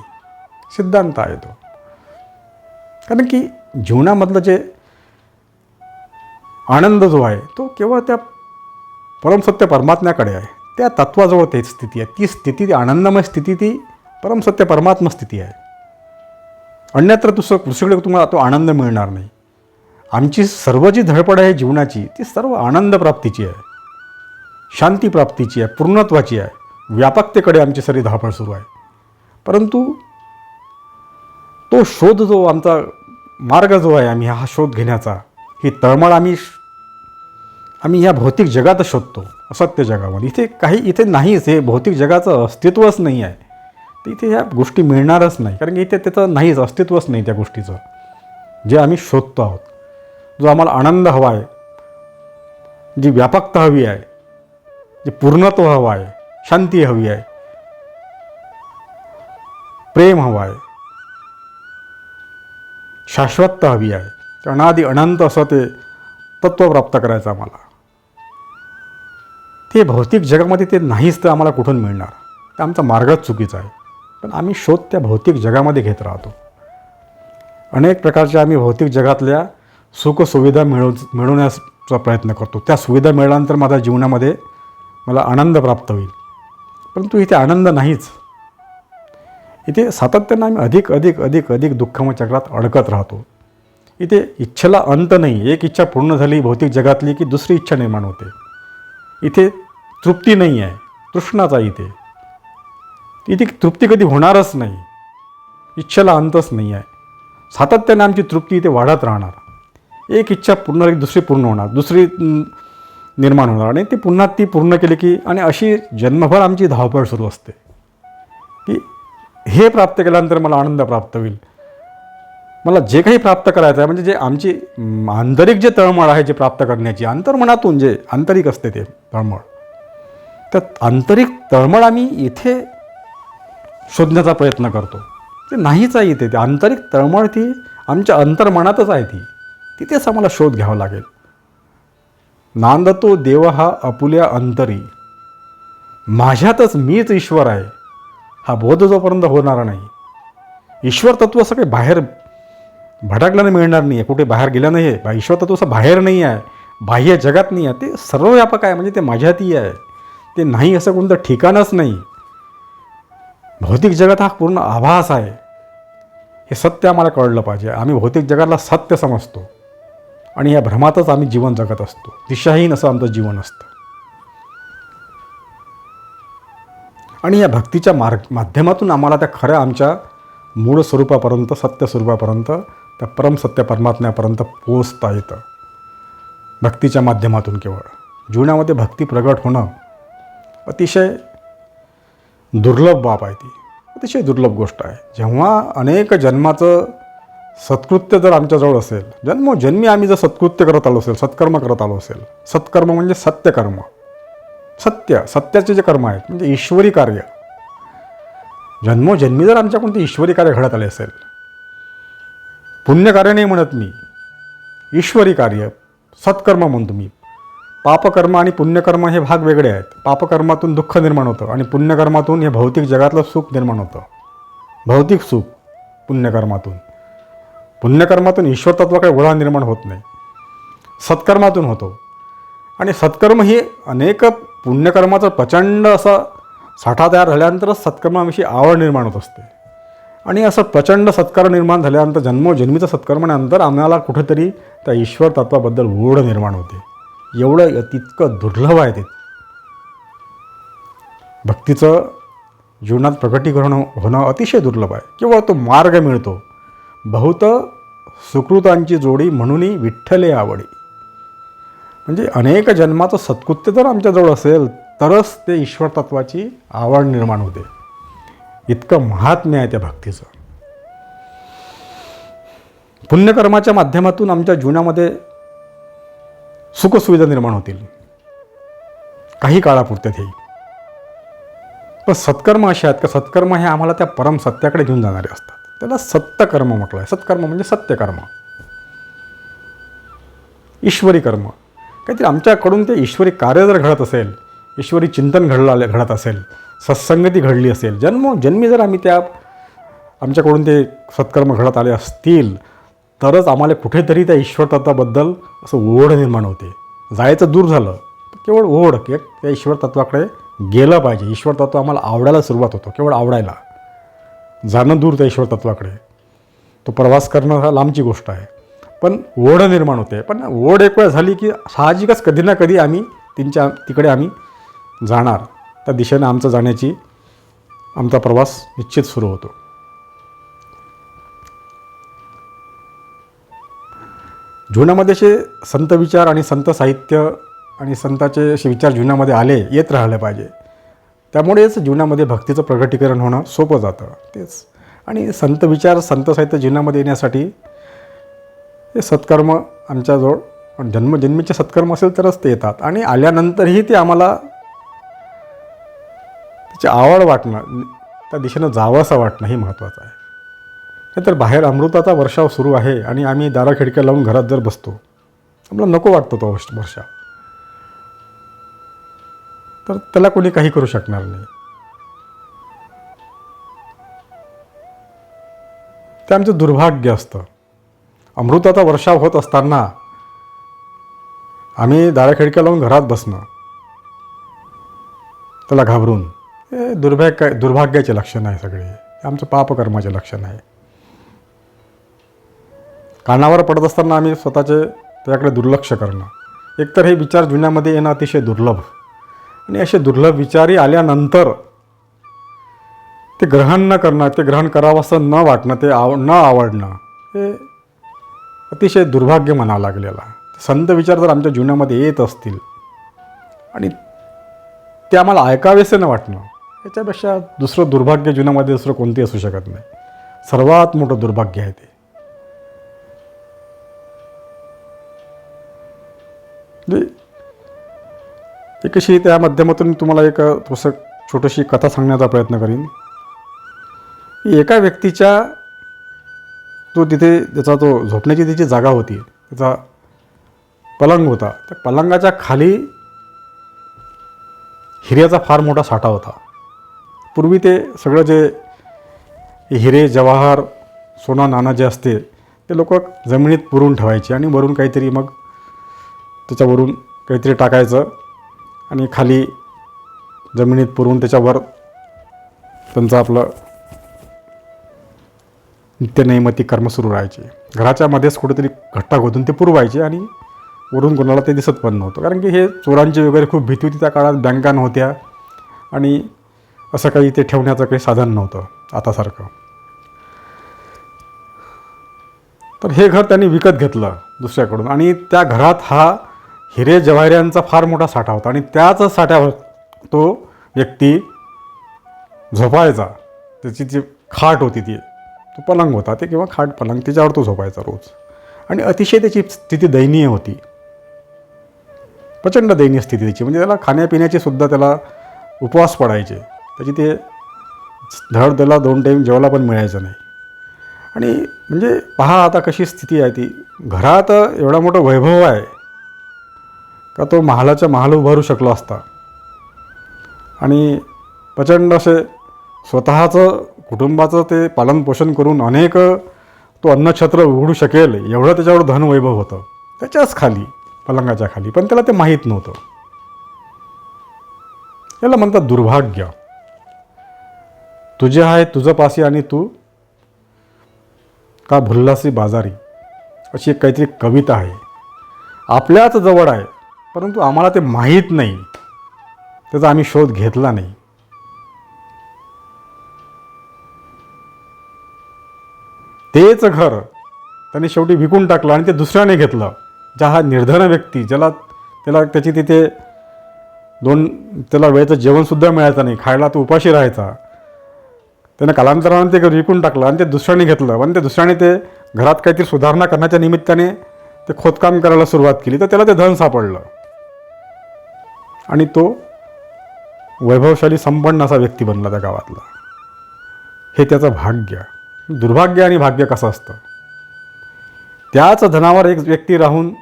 सिद्धांत आहे तो. कारण की जीवनामधलं जे आनंद जो आहे तो केवळ त्या परमसत्य परमात्म्याकडे आहे. त्या तत्वाजवळ ते स्थिती आहे. ती स्थिती, ती आनंदमय स्थिती, ती परमसत्य परमात्मा स्थिती आहे. अन्यत्र दुसरीकडे तुम्हाला तो आनंद मिळणार नाही. आमची सर्व जी धडपड आहे जीवनाची ती सर्व आनंद प्राप्तीची आहे, शांती प्राप्तीची आहे, पूर्णत्वाची आहे. व्यापकतेकडे आमची सारी धावपळ सुरू आहे. परंतु तो शोध जो आमचा मार्ग जो आहे, आम्ही हा शोध घेण्याचा, ही तळमळ आम्ही ह्या भौतिक जगात शोधतो, असत्य जगामध्ये. इथे नाहीच, हे भौतिक जगाचं अस्तित्वच नाही आहे. तर इथे ह्या गोष्टी मिळणारच नाही, कारण की इथे त्याचं नाहीच, अस्तित्वच नाही त्या गोष्टीचं जे आम्ही शोधतो आहोत. जो आम्हाला आनंद हवा आहे, जी व्यापकता हवी आहे, जे पूर्णत्व हवं आहे, शांती हवी आहे, प्रेम हवं आहे, शाश्वतता हवी आहे, अनादि अनंत असं ते तत्त्व प्राप्त करायचं आम्हाला. ते भौतिक जगामध्ये ते नाहीच, तर आम्हाला कुठून मिळणार? तर आमचा मार्गच चुकीचा आहे. पण आम्ही शोध त्या भौतिक जगामध्ये घेत राहतो. अनेक प्रकारच्या आम्ही भौतिक जगातल्या सुखसुविधा मिळवण्याचा प्रयत्न करतो. त्या सुविधा मिळाल्यानंतर माझ्या जीवनामध्ये मला आनंद प्राप्त होईल. परंतु इथे आनंद नाहीच. इथे सातत्यानं आम्ही अधिक दुःखमय चक्रात अडकत राहतो. इथे इच्छेला अंत नाही. एक इच्छा पूर्ण झाली भौतिक जगातली की दुसरी इच्छा निर्माण होते. इथे तृप्ती नाही आहे, तृष्णाच आहे. इथे तृप्ती कधी होणारच नाही. इच्छेला अंतच नाही आहे. सातत्याने आमची तृप्ती इथे वाढत राहणार. एक इच्छा पूर्ण झाली की दुसरी पूर्ण होणार, दुसरी निर्माण होणार आणि ती पूर्ण केली की, आणि अशी जन्मभर आमची धावपळ सुरू असते की हे प्राप्त केल्यानंतर मला आनंद प्राप्त होईल. मला जे काही प्राप्त करायचं आहे, म्हणजे जे आमची आंतरिक जे तळमळ आहे जे प्राप्त करण्याची, अंतर्मनातून जे आंतरिक असते ते तळमळ, तर आंतरिक तळमळ आम्ही इथे शोधण्याचा प्रयत्न करतो. ते नाहीच आहे इथे. ते आंतरिक तळमळ ती आमच्या अंतर्मनातच आहे. तिथेच आम्हाला शोध घ्यावा लागेल. नांदतो देव हा आपुल्या अंतरी, माझ्यातच मीच ईश्वर आहे, हा बोध जोपर्यंत होणार नाही, ईश्वर तत्व असं काही बाहेर भटकल्याने मिळणार नाही आहे, कुठे बाहेर गेलं नाही आहे. ईश्वर तत्व असं बाहेर नाही आहे, बाह्य जगात नाही आहे. ते सर्वव्यापक आहे, म्हणजे ते माझ्यातही आहे. ते नाही असं कोणतं ठिकाणच नाही. भौतिक जगत हा पूर्ण आभास आहे. हे सत्य आम्हाला कळलं पाहिजे. आम्ही भौतिक जगाला सत्य समजतो आणि या भ्रमातच आम्ही जीवन जगत असतो. दिशाहीन असं आमचं जीवन असतं. आणि या भक्तीच्या माध्यमातून आम्हाला त्या खऱ्या आमच्या मूळ स्वरूपापर्यंत, सत्य स्वरूपापर्यंत, त्या परमसत्य परमात्म्यापर्यंत पोचता येतं. भक्तीच्या माध्यमातून केवळ जीवनामध्ये भक्ती प्रगट होणं अतिशय दुर्लभ बाब आहे. ती अतिशय दुर्लभ गोष्ट आहे. जेव्हा अनेक जन्माचं सत्कृत्य जर आमच्याजवळ असेल, जन्मोजन्मी आम्ही जर सत्कृत्य करत आलो असेल, सत्कर्म करत आलो असेल, सत्कर्म म्हणजे सत्यकर्म, सत्याचे जे कर्म आहेत म्हणजे ईश्वरी कार्य, जन्मोजन्मी जर आमच्याकडून ते ईश्वरी कार्य घडत आले असेल, पुण्यकार्य नाही म्हणत मी, ईश्वरी कार्य, सत्कर्म म्हणतो मी. पापकर्म आणि पुण्यकर्म हे भाग वेगळे आहेत. पापकर्मातून दुःख निर्माण होतं आणि पुण्यकर्मातून हे भौतिक जगातलं सुख निर्माण होतं. भौतिक सुख पुण्यकर्मातून ईश्वर तत्वाकडे ओढा निर्माण होत नाही, सत्कर्मातून होतो. आणि सत्कर्म ही अनेक पुण्यकर्माचं प्रचंड असा साठा तयार झाल्यानंतरच सत्कर्माविषयी आवड निर्माण होत असते. आणि असं प्रचंड सत्कर्म निर्माण झाल्यानंतर जन्मोजन्मीचं सत्कर्मानंतर आम्हाला कुठेतरी त्या ईश्वर तत्वाबद्दल ओढ निर्माण होते. एवढं तितकं दुर्लभ आहे ते. भक्तीचं जीवनात प्रकटीकरण होणं अतिशय दुर्लभ आहे. केवळ तो मार्ग मिळतो. बहुत सुकृतांची जोडी म्हणूनही विठ्ठले आवडी. म्हणजे अनेक जन्माचं सत्कृत्य जर आमच्याजवळ असेल तरच ते ईश्वर तत्वाची आवड निर्माण होते. इतकं महात्म्य आहे त्या भक्तीचं. पुण्यकर्माच्या माध्यमातून आमच्या जीवनामध्ये सुखसुविधा निर्माण होतील, काही काळापुरत्यात येईल. पण सत्कर्म असे आहेत का सत्कर्म हे आम्हाला त्या परम सत्याकडे घेऊन जाणारे असतात. त्याला सत्यकर्म म्हटलं आहे. सत्कर्म म्हणजे सत्यकर्म, ईश्वरी कर्म. काहीतरी आमच्याकडून ते ईश्वरी कार्य जर घडत असेल, ईश्वरी चिंतन घडत असेल, सत्संगती घडली असेल, जन्मी जर आम्ही त्या आमच्याकडून ते सत्कर्म घडत आले असतील तरच आम्हाला कुठेतरी त्या ईश्वर तत्वाबद्दल असं ओढ निर्माण होते. जायचं दूर झालं, केवळ ओढ की त्या ईश्वर तत्वाकडे गेलं पाहिजे. ईश्वर तत्व आम्हाला आवडायला सुरुवात होतो, केवळ आवडायला. जाणं दूर त्या ईश्वर तत्वाकडे, तो प्रवास करणं हा लांबची गोष्ट आहे. पण ओढ निर्माण होते. पण ओढ एक वेळ झाली की साहजिकच कधी ना कधी आम्ही तिकडे आम्ही जाणार. त्या दिशेने आमचा प्रवास निश्चित सुरू होतो. जीवनामध्ये असे संत विचार आणि संत साहित्य आणि संताचे असे विचार जीवनामध्ये येत राहिले पाहिजे. त्यामुळेच जीवनामध्ये भक्तीचं प्रगटीकरण होणं सोपं जातं. तेच. आणि संत विचार संत साहित्य जीवनामध्ये येण्यासाठी हे सत्कर्म आमच्याजवळ जन्मजन्मीचे सत्कर्म असेल तरच ते येतात. आणि आल्यानंतरही ते आम्हाला त्याची आवड वाटणं, त्या दिशेनं जावंसं वाटणं हे महत्त्वाचं आहे. नाहीतर बाहेर अमृताचा वर्षाव सुरू आहे आणि आम्ही दारा खिडक्या लावून घरात जर बसतो, आम्हाला नको वाटतो तो वर्षाव, तर त्याला कोणी काही करू शकणार नाही. ते आमचं दुर्भाग्य असतं. अमृताचा वर्षाव होत असताना आम्ही दारा खिडक्या लावून घरात बसणं, त्याला घाबरून, हे दुर्भाग्याचे लक्षण आहे सगळे. हे आमचं पापकर्माचे लक्षण आहे. कानावर पडत असताना आम्ही स्वतःचे त्याकडे दुर्लक्ष करणं. एकतर हे विचार जीवनामध्ये येणं अतिशय दुर्लभ. आणि असे दुर्लभ विचारही आल्यानंतर ते ग्रहण न करणं, ते ग्रहण करावं असं न वाटणं, ते न आवडणं, हे अतिशय दुर्भाग्य म्हणावं लागलेला. संत विचार जर आमच्या जीवनामध्ये येत असतील आणि ते आम्हाला ऐकावेसे न वाटणं, याच्यापेक्षा दुसरं दुर्भाग्य जीवनामध्ये दुसरं कोणते असू शकत नाही. सर्वात मोठं दुर्भाग्य आहे ते. म्हणजे एक अशी त्या माध्यमातून तुम्हाला एक थोडंसं छोटीशी कथा सांगण्याचा प्रयत्न करीन की एका व्यक्तीच्या तो तिथे त्याचा तो झोपण्याची त्याची जागा होती, त्याचा पलंग होता. त्या पलंगाच्या खाली हिऱ्याचा फार मोठा साठा होता. पूर्वी ते सगळं जे हिरे जवाहर सोना नाणं जे असते ते लोक जमिनीत पुरून ठेवायचे आणि वरून काहीतरी मग त्याच्यावरून काहीतरी टाकायचं आणि खाली जमिनीत पुरून त्याच्यावर त्यांचं आपलं नित्यनैमित्तिक कर्म सुरू राहायचे. घराच्या मध्येच कुठेतरी घट्टा खोदून ते पुरवायचे आणि वरून कोणाला ते दिसत पण नव्हतं, कारण की हे चोरांची वगैरे खूप भीती होती त्या काळात. बँका नव्हत्या आणि असं काही ते ठेवण्याचं काही साधन नव्हतं आतासारखं. तर हे घर त्यांनी विकत घेतलं दुसऱ्याकडून आणि त्या घरात हा हिरे जवाहऱ्यांचा फार मोठा साठा होता आणि त्याच साठ्यावर तो व्यक्ती झोपायचा. त्याची जी खाट होती ती, तो पलंग होता ते किंवा खाट पलंग, त्याच्यावर तो झोपायचा रोज. आणि अतिशय त्याची स्थिती दयनीय होती, प्रचंड दयनीय स्थिती त्याची. म्हणजे त्याला खाण्यापिण्याची सुद्धा त्याला उपवास पडायचे. त्याची ते धड त्याला 2 टाईम जेवायला पण मिळायचं नाही. आणि म्हणजे पहा आता कशी स्थिती आहे ती. घरात एवढा मोठा वैभव आहे का तो महालाच्या महाल उभारू शकला असता आणि प्रचंड असे स्वतःचं कुटुंबाचं ते पालनपोषण करून अनेक तो अन्नछत्र उघडू शकेल एवढं त्याच्यावर धनवैभव होतं त्याच्याच खाली, पलंगाच्या खाली. पण त्याला ते माहीत नव्हतं. याला म्हणतात दुर्भाग्य. तुझे आहे तुझं पासी आणि तू का भुल्लासी बाजारी, अशी एक काहीतरी कविता आहे. आपल्याच जवळ आहे परंतु आम्हाला ते माहीत नाही, त्याचा आम्ही शोध घेतला नाही. तेच घर त्याने शेवटी विकून टाकलं आणि ते दुसऱ्याने घेतलं. ज्या हा निर्धन व्यक्ती, त्याला त्याची तिथे त्याला वेळेचं जेवणसुद्धा मिळायचं नाही, खायला तो उपाशी राहायचा. त्यानं कालांतराने ते विकून टाकलं आणि ते दुसऱ्याने घेतलं. आणि ते दुसऱ्याने ते घरात काहीतरी सुधारणा करण्याच्या निमित्ताने ते खोदकाम करायला सुरुवात केली, तर त्याला ते धन सापडलं आणि तो वैभवशाली संपन्न असा व्यक्ती बनला त्या गावातला. हे त्याचं भाग्य. दुर्भाग्य आणि भाग्य कसं असतं. त्याच धनावर एक व्यक्ती राहून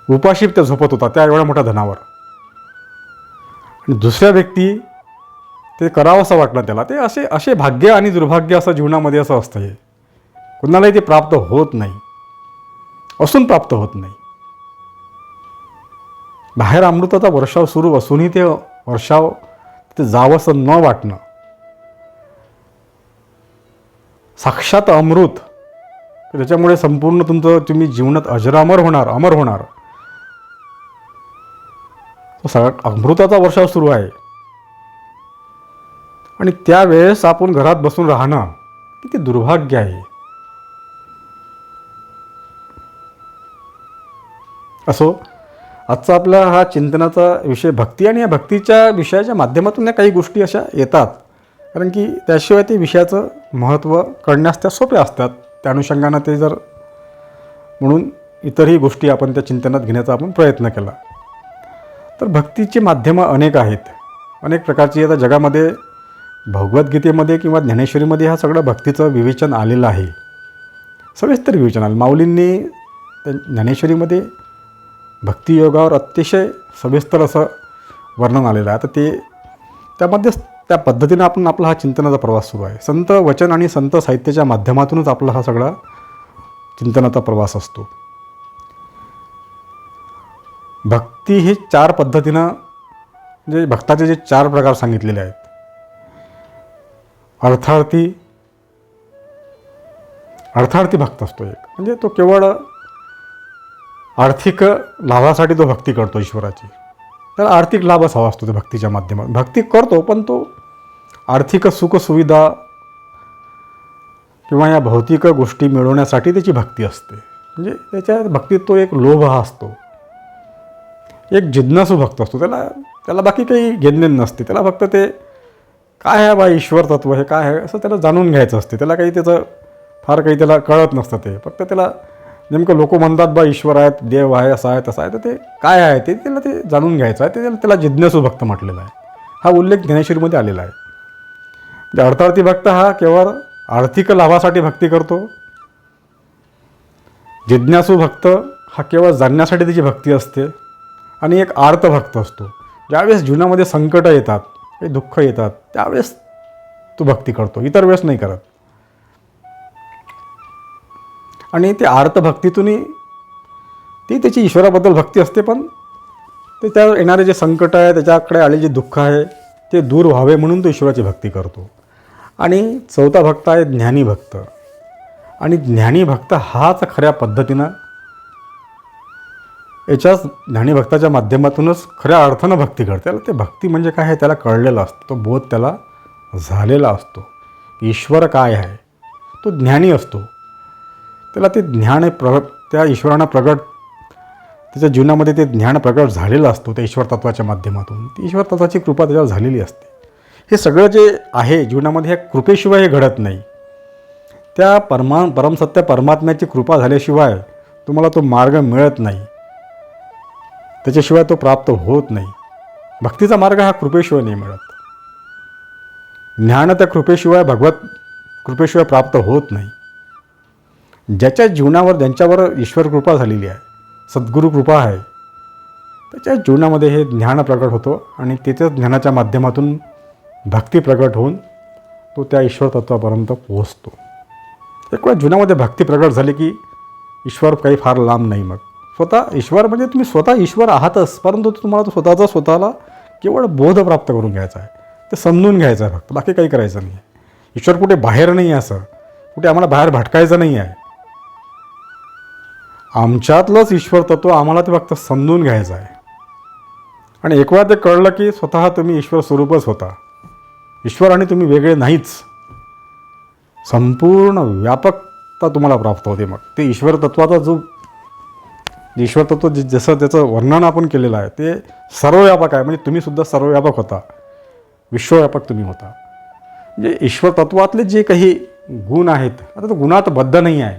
उपाशी ते झोपत होता त्या एवढ्या मोठ्या धनावर, आणि दुसऱ्या व्यक्ती ते करावं असं वाटलं त्याला. ते असे भाग्य आणि दुर्भाग्य असं जीवनामध्ये असं असतं. हे कुणालाही ते प्राप्त होत नाही, असून प्राप्त होत नाही. बाहेर अमृताचा वर्षाव सुरू असूनही ते वर्षाव ते जावंसं न वाटणं, साक्षात अमृत, त्याच्यामुळे संपूर्ण तुम्ही जीवनात अजरामर होणार, अमर होणार. अमृताचा वर्षाव सुरू आहे आणि त्यावेळेस आपण घरात बसून राहणं किती दुर्भाग्य आहे. असो, आजचा आपला हा चिंतनाचा विषय भक्ती, आणि या भक्तीच्या विषयाच्या माध्यमातून या काही गोष्टी अशा येतात, कारण की त्याशिवाय ते विषयाचं महत्त्व कळण्यास त्या सोप्या असतात. त्या अनुषंगानं ते जर म्हणून इतरही गोष्टी आपण त्या चिंतनात घेण्याचा आपण प्रयत्न केला तर भक्तीची माध्यमं अनेक आहेत, अनेक प्रकारची. आता जगामध्ये भगवद्गीतेमध्ये किंवा ज्ञानेश्वरीमध्ये हा सगळं भक्तीचं विवेचन आलेलं आहे, सविस्तर विवेचन आलं. माऊलींनी ज्ञानेश्वरीमध्ये भक्तियोगावर अतिशय सविस्तर असं वर्णन आलेलं आहे. आता त्यामध्ये त्या पद्धतीनं आपला हा चिंतनाचा प्रवास सुरू आहे. संत वचन आणि संत साहित्याच्या माध्यमातूनच आपला हा सगळा चिंतनाचा प्रवास असतो. भक्ती ही 4 पद्धतीनं, म्हणजे भक्ताचे जे 4 प्रकार सांगितलेले आहेत. अर्थार्थी भक्त असतो एक, म्हणजे तो केवळ आर्थिक लाभासाठी तो भक्ती करतो ईश्वराची. त्याला आर्थिक लाभच हवा असतो. तो भक्तीच्या माध्यमातून भक्ती करतो, पण तो आर्थिक सुखसुविधा किंवा या भौतिक गोष्टी मिळवण्यासाठी त्याची भक्ती असते. म्हणजे त्याच्या भक्तीत तो एक लोभ हा असतो, एक जिज्ञासू भक्त असतो. त्याला बाकी काही घेणदेण नसते. त्याला फक्त ते काय आहे बा ईश्वर तत्व, हे काय आहे असं त्याला जाणून घ्यायचं असते. त्याला काही त्याचं फार काही त्याला कळत नसतं. ते फक्त त्याला नेमकं लोक म्हणतात बा ईश्वर आहेत, देव आहे, असा आहे तसा आहे, तर ते काय आहे ते त्याला ते जाणून घ्यायचं आहे. ते त्याला जिज्ञासू भक्त म्हटलेला आहे. हा उल्लेख ज्ञानेश्वरीमध्ये आलेला आहे. म्हणजे अर्थार्थी भक्त हा केवळ आर्थिक लाभासाठी भक्ती करतो. जिज्ञासू भक्त हा केवळ जाणण्यासाठी त्याची भक्ती असते. आणि एक आर्त भक्त असतो. ज्यावेळेस जीवनामध्ये संकट येतात, काही दुःख येतात, त्यावेळेस तो भक्ती करतो, इतर वेळेस नाही करत. आणि ते आर्त भक्तीतूनही ती त्याची ईश्वराबद्दल भक्ती असते, पण त्याच्यावर येणारे जे संकट आहे, त्याच्याकडे आले जे दुःख आहे ते दूर व्हावे म्हणून तो ईश्वराची भक्ती करतो. आणि चौथा भक्त आहे ज्ञानी भक्त. आणि ज्ञानी भक्त हाच खऱ्या पद्धतीनं याच्याच ज्ञानीभक्ताच्या माध्यमातूनच खऱ्या अर्थानं भक्ती करते. त्याला ते भक्ती म्हणजे काय आहे त्याला कळलेलं असतं, तो बोध त्याला झालेला असतो. ईश्वर काय आहे तो ज्ञानी असतो. त्याला ते ज्ञान त्या ईश्वरानं त्याच्या जीवनामध्ये ते ज्ञान प्रगट झालेलं असतो त्या ईश्वर तत्वाच्या माध्यमातून. ती ईश्वर तत्वाची कृपा त्याच्यावर झालेली असते. हे सगळं जे आहे जीवनामध्ये ह्या कृपेशिवाय हे घडत नाही. त्या परमसत्य परमात्म्याची कृपा झाल्याशिवाय तुम्हाला तो मार्ग मिळत नाही, त्याच्याशिवाय तो प्राप्त होत नाही. भक्तीचा मार्ग हा कृपेशिवाय नाही मिळत. ज्ञान त्या कृपेशिवाय भगवत कृपेशिवाय प्राप्त होत नाही. ज्याच्या जीवनावर ज्यांच्यावर ईश्वर कृपा झालेली आहे, सद्गुरू कृपा आहे, त्याच्या जीवनामध्ये हे ज्ञान प्रगट होतो. आणि त्याच्याच ज्ञानाच्या माध्यमातून भक्ती प्रगट होऊन तो त्या ईश्वर तत्वापर्यंत पोहोचतो. एक वेळा जीवनामध्ये भक्ती प्रगट झाली की ईश्वर काही फार लांब नाही. मग स्वतः ईश्वर म्हणजे तुम्ही स्वतः ईश्वर आहातच, परंतु तुम्हाला तो स्वतःला केवळ बोध प्राप्त करून घ्यायचा आहे, ते समजून घ्यायचं आहे फक्त, बाकी काही करायचं नाही आहे. ईश्वर कुठे बाहेर नाही आहे, असं कुठे आम्हाला बाहेर भटकायचं नाही आहे. आमच्यातलंच ईश्वर तत्व आम्हाला ते फक्त समजून घ्यायचं आहे. आणि एक वेळा ते कळलं की स्वतः तुम्ही ईश्वर स्वरूपच होता. ईश्वर आणि तुम्ही वेगळे नाहीच, संपूर्ण व्यापकता तुम्हाला प्राप्त होते. मग ते ईश्वर तत्वाचा ईश्वर तत्व जसं त्याचं वर्णन आपण केलेलं आहे ते सर्वव्यापक आहे. म्हणजे तुम्हीसुद्धा सर्वव्यापक होता, विश्वव्यापक तुम्ही होता. म्हणजे ईश्वर तत्वातले जे काही गुण आहेत, आता तो गुणात बद्ध नाही आहे,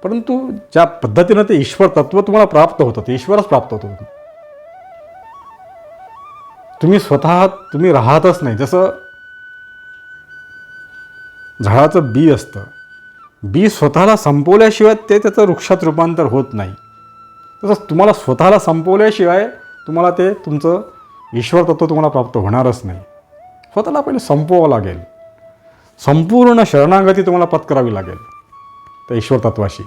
परंतु ज्या पद्धतीनं ते ईश्वर तत्व तुम्हाला प्राप्त होतं ते ईश्वरच प्राप्त होतं. तुम्ही स्वतः तुम्ही राहतच नाही. जसं झाडाचं बी असतं, बी स्वतःला संपवल्याशिवाय ते त्याचं वृक्षात रूपांतर होत नाही. तसंच तुम्हाला स्वतःला संपवल्याशिवाय तुम्हाला ते तुमचं ईश्वर तत्व तुम्हाला प्राप्त होणारच नाही. स्वतःला पहिले संपवावं लागेल. संपूर्ण शरणागती तुम्हाला पत्करावी लागेल त्या ईश्वर तत्वाशी.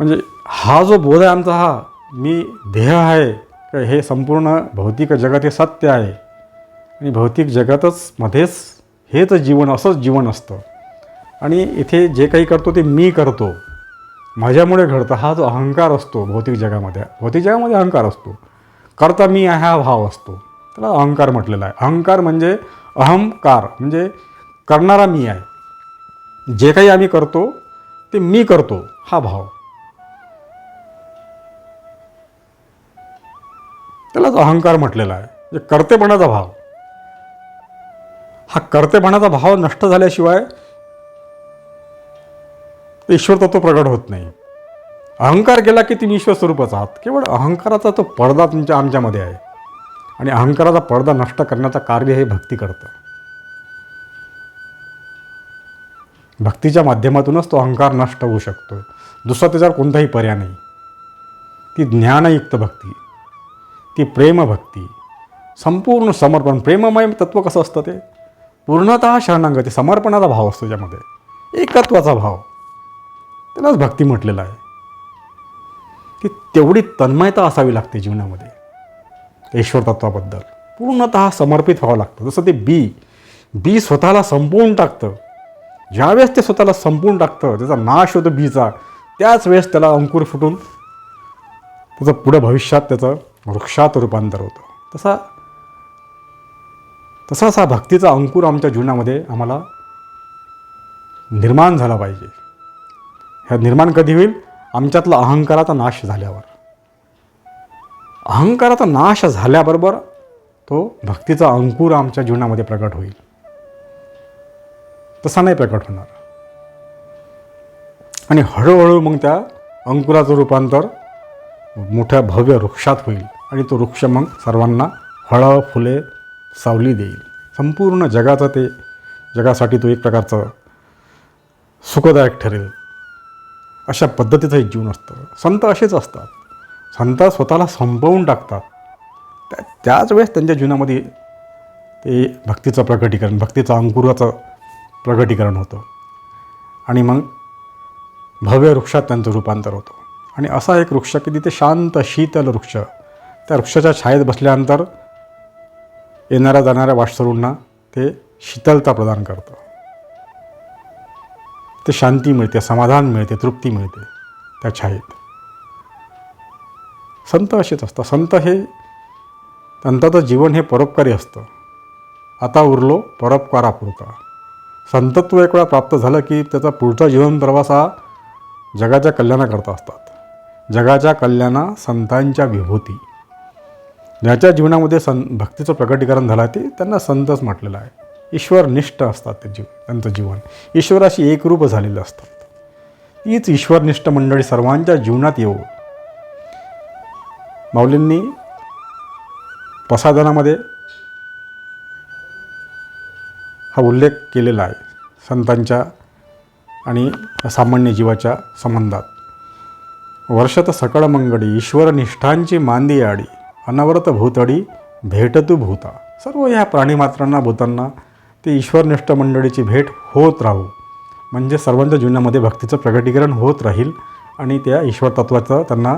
म्हणजे हा जो बोध आहे आमचा, हा मी देह आहे, हे संपूर्ण भौतिक जगत हे सत्य आहे आणि भौतिक जगतच मध्येच हेच जीवन, असंच जीवन असतं. आणि इथे जे काही करतो ते मी करतो, माझ्यामुळे घडतं, हा जो अहंकार असतो भौतिक जगामध्ये अहंकार असतो. करता मी आहे हा भाव असतो, त्याला अहंकार म्हटलेला आहे. अहंकार म्हणजे अहंकार म्हणजे करणारा मी आहे. जे काही आम्ही करतो ते मी करतो हा भाव, त्यालाच अहंकार म्हटलेला आहे. म्हणजे कर्तेपणाचा भाव. हा कर्तेपणाचा भाव नष्ट झाल्याशिवाय ईश्वर तत्व प्रगट होत नाही. अहंकार गेला की तुम्ही ईश्वर स्वरूपच आहात. केवळ अहंकाराचा तो पडदा आमच्यामध्ये आहे आणि अहंकाराचा पडदा नष्ट करण्याचं कार्य हे भक्ती करतं. भक्तीच्या माध्यमातूनच तो अहंकार नष्ट होऊ शकतो. दुसरा त्याच्यावर कोणताही पर्याय नाही. ती ज्ञानयुक्त भक्ती, ती प्रेमभक्ती, संपूर्ण समर्पण. प्रेममय तत्व कसं असतं ते पूर्णतः शरणागती, समर्पणाचा भाव असतो त्यामध्ये, एकत्वाचा भाव, त्यालाच भक्ती म्हटलेलं आहे. की तेवढी तन्मयता असावी लागते जीवनामध्ये ईश्वर तत्वाबद्दल. पूर्णतः समर्पित व्हावं लागतं. जसं ते बी स्वतःला संपवून टाकतं. ज्यावेळेस ते स्वतःला संपवून टाकतं, त्याचा नाश होतो बीचा, त्याच वेळेस त्याला अंकुर फुटून त्याचं पुढं भविष्यात त्याचं वृक्षात रूपांतर होतं. तसाच हा भक्तीचा अंकुर आमच्या जीवनामध्ये आम्हाला निर्माण झाला पाहिजे. ह्या निर्माण कधी होईल? आमच्यातला अहंकाराचा नाश झाल्यावर. अहंकाराचा नाश झाल्याबरोबर तो भक्तीचा अंकुर आमच्या जीवनामध्ये प्रकट होईल. तसा नाही प्रकट होणार. आणि हळूहळू मग त्या अंकुराचं रूपांतर मोठ्या भव्य वृक्षात होईल आणि तो वृक्ष मग सर्वांना फळं फुले सावली देईल. संपूर्ण जगासाठी तो एक प्रकारचं सुखदायक ठरेल. अशा पद्धतीचं एक जीवन असतं. संत असेच असतात. संत स्वतःला संपवून टाकतात. त्याच वेळेस त्यांच्या जीवनामध्ये ते भक्तीचं प्रकटीकरण, भक्तीचं अंकुराचं प्रकटीकरण होतं आणि मग भव्य वृक्षात त्यांचं रूपांतर होतं. आणि असा एक वृक्ष की तिथे शांत शीतल वृक्ष, त्या वृक्षाच्या छायेत बसल्यानंतर येणाऱ्या जाणाऱ्या वाटसरूंना ते शीतलता प्रदान करतं. ते शांती मिळते, समाधान मिळते, तृप्ती मिळते त्या छायेत. संत असेच असतात. संत हे त्यांचं जीवन हे परोपकारी असतं. आता उरलो परोपकारापुरता. संतत्व एक वेळा प्राप्त झालं की त्याचा पुढचा जीवन प्रवास हा जगाच्या कल्याणाकरता असतात. जगाच्या कल्याणा संतांच्या विभूती. ज्याच्या जीवनामध्ये भक्तीचं प्रकटीकरण झालं ते त्यांना संतच म्हटलेलं आहे. ईश्वरनिष्ठ असतात त्यांचं जीवन. ईश्वराशी एकरूप झालेलं असतात. हीच ईश्वरनिष्ठ मंडळी सर्वांच्या जीवनात येऊ. माऊलींनी प्रसाधनामध्ये हा उल्लेख केलेला आहे संतांच्या आणि सामान्य जीवाच्या संबंधात. वर्षत सकळ मंगडी ईश्वरनिष्ठांची मांदी आडी अनवरत भूतडी भेटतू भूता. सर्व ह्या प्राणीमात्रांना भूतांना ते ईश्वरनिष्ठ मंडळीची भेट होत राहू, म्हणजे सर्वांच्या जीवनामध्ये भक्तीचं प्रकटीकरण होत राहील आणि त्या ईश्वर तत्त्वाचा त्यांना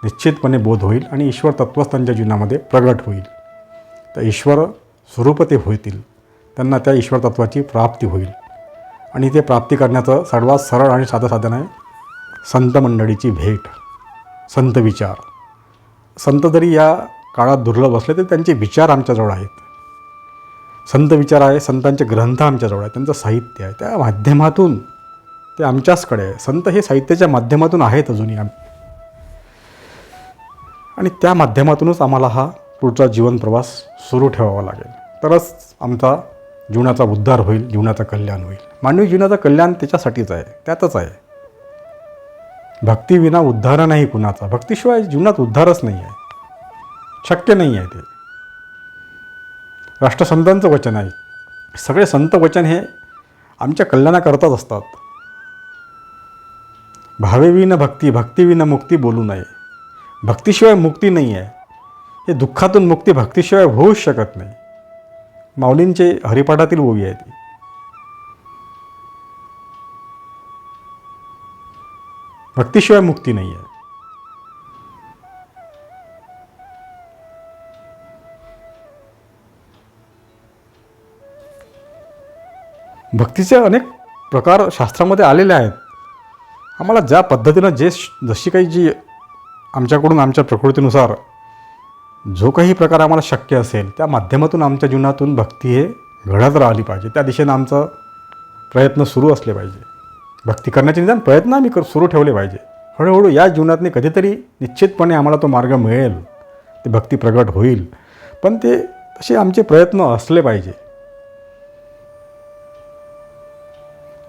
निश्चितपणे बोध होईल आणि ईश्वर तत्त्वच त्यांच्या जीवनामध्ये प्रगट होईल. त्या ईश्वर स्वरूप ते होतील. त्यांना त्या ईश्वर तत्त्वाची प्राप्ती होईल आणि ते प्राप्ती करण्याचं सर्वात सरळ आणि साधं साधन आहे संत मंडळीची भेट, संत विचार. संत जरी या काळात दुर्लभ असले तरी त्यांचे विचार आमच्याजवळ आहेत. संत विचार आहे, संतांचे ग्रंथ आमच्याजवळ आहे, त्यांचं साहित्य आहे. त्या माध्यमातून ते आमच्याचकडे आहे. संत हे साहित्याच्या माध्यमातून आहेत अजूनही आणि त्या माध्यमातूनच आम्हाला हा पुढचा जीवन प्रवास सुरू ठेवावा लागेल. तरच आमचा जीवनाचा उद्धार होईल, जीवनाचं कल्याण होईल. मानवी जीवनाचं कल्याण त्याच्यासाठीच आहे, त्यातच आहे. भक्तीविना उद्धार नाही कुणाचा. भक्तीशिवाय जीवनात उद्धारच नाही आहे, शक्य नाही आहे. ते राष्ट्रसंतांचं वचन आहे. सगळे संत वचन हे आमच्या कल्याणाकरताच असतात. भावेविन भक्ती, भक्तीविन मुक्ती बोलू नये. भक्तीशिवाय मुक्ती नाही आहे. हे दुःखातून मुक्ती भक्तीशिवाय होऊच शकत नाही. माऊलींचे हरिपाठातील ओवी आहे ती. भक्तीशिवाय मुक्ती नाही आहे. भक्तीचे अनेक प्रकार शास्त्रामध्ये आलेले आहेत. आम्हाला ज्या पद्धतीनं जशी काही जी आमच्याकडून आमच्या प्रकृतीनुसार जो काही प्रकार आम्हाला शक्य असेल त्या माध्यमातून आमच्या जीवनातून भक्ती हे घडत राहिली पाहिजे. त्या दिशेनं आमचा प्रयत्न सुरू असले पाहिजे. भक्ती करण्याचे निदान प्रयत्न आम्ही सुरू ठेवले पाहिजे. हळूहळू या जीवनातनी कधीतरी निश्चितपणे आम्हाला तो मार्ग मिळेल, ती भक्ती प्रगट होईल. पण ते तसे आमचे प्रयत्न असले पाहिजे.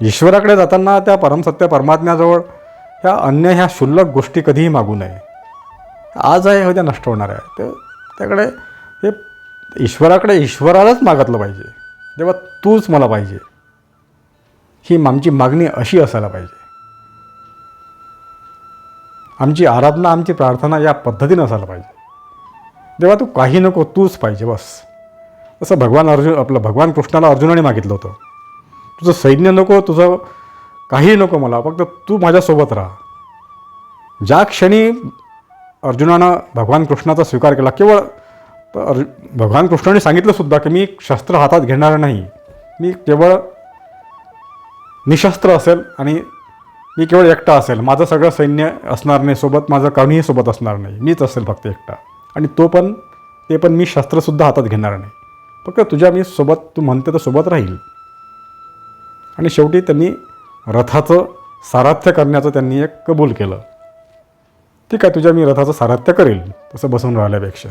ईश्वराकडे जाताना त्या परमसत्य परमात्म्याजवळ ह्या क्षुल्लक गोष्टी कधीही मागू नये. आज आहे उद्या नष्ट होणार आहे. तर त्याकडे हे ईश्वरालाच मागितलं पाहिजे. तेव्हा तूच मला पाहिजे, ही आमची मागणी अशी असायला पाहिजे. आमची आराधना, आमची प्रार्थना या पद्धतीनं असायला पाहिजे. तेव्हा तू काही नको, तूच पाहिजे बस. असं भगवान कृष्णाला अर्जुनाने मागितलं होतं. तुझं सैन्य नको, तुझं काही नको मला, फक्त तू माझ्यासोबत राहा. ज्या क्षणी अर्जुनानं भगवान कृष्णाचा स्वीकार केला, केवळ भगवान कृष्णाने सांगितलं सुद्धा की मी शस्त्र हातात घेणार नाही, मी केवळ निशस्त्र असेल आणि मी केवळ एकटा असेल, माझं सगळं सैन्य असणार नाही सोबत, माझं कोणीही सोबत असणार नाही, मीच असेल फक्त एकटा. आणि ते पण मी शस्त्रसुद्धा हातात घेणार नाही, फक्त तुझ्या मी सोबत, तू म्हणते तर सोबत राहील. आणि शेवटी त्यांनी रथाचं सारथ्य करण्याचं त्यांनी एक कबूल केलं. ठीक आहे, तुझ्या मी रथाचं सारथ्य करेल, तसं बसून राहिल्यापेक्षा.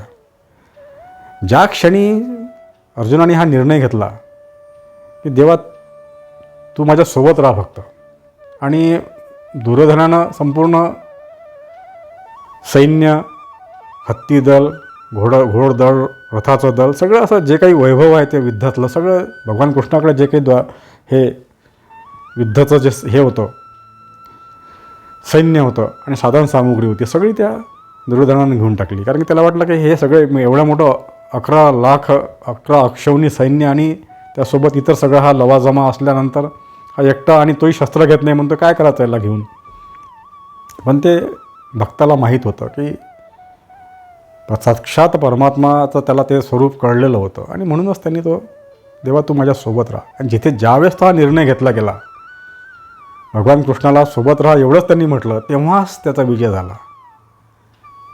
ज्या क्षणी अर्जुनाने हा निर्णय घेतला की देवा तू माझ्यासोबत राहा फक्त, आणि दुर्योधनानं संपूर्ण सैन्य, हत्तीदल, घोडदळ, रथाचं दल, सगळं असं जे काही वैभव आहे ते युद्धातलं सगळं भगवान कृष्णाकडे जे काही हे युद्धाचं जे हे होतं, सैन्य होतं आणि साधन सामुग्री होती, सगळी त्या दुर्योधनानं घेऊन टाकली. कारण की त्याला वाटलं की हे सगळे एवढं मोठं 11 अक्षौणी सैन्य आणि त्यासोबत इतर सगळं हा लवाजमा असल्यानंतर हा एकटा आणि तोही शस्त्र घेत नाही म्हणतो, काय करायचं याला घेऊन. पण ते भक्ताला माहीत होतं की साक्षात परमात्माचं त्याला ते स्वरूप कळलेलं होतं आणि म्हणूनच त्यांनी तो, देवा तू माझ्यासोबत राहा. आणि जिथे ज्यावेळेस तो हा निर्णय घेतला गेला, भगवान कृष्णाला सोबत राहा एवढंच त्यांनी म्हटलं, तेव्हाच त्याचा विजय झाला.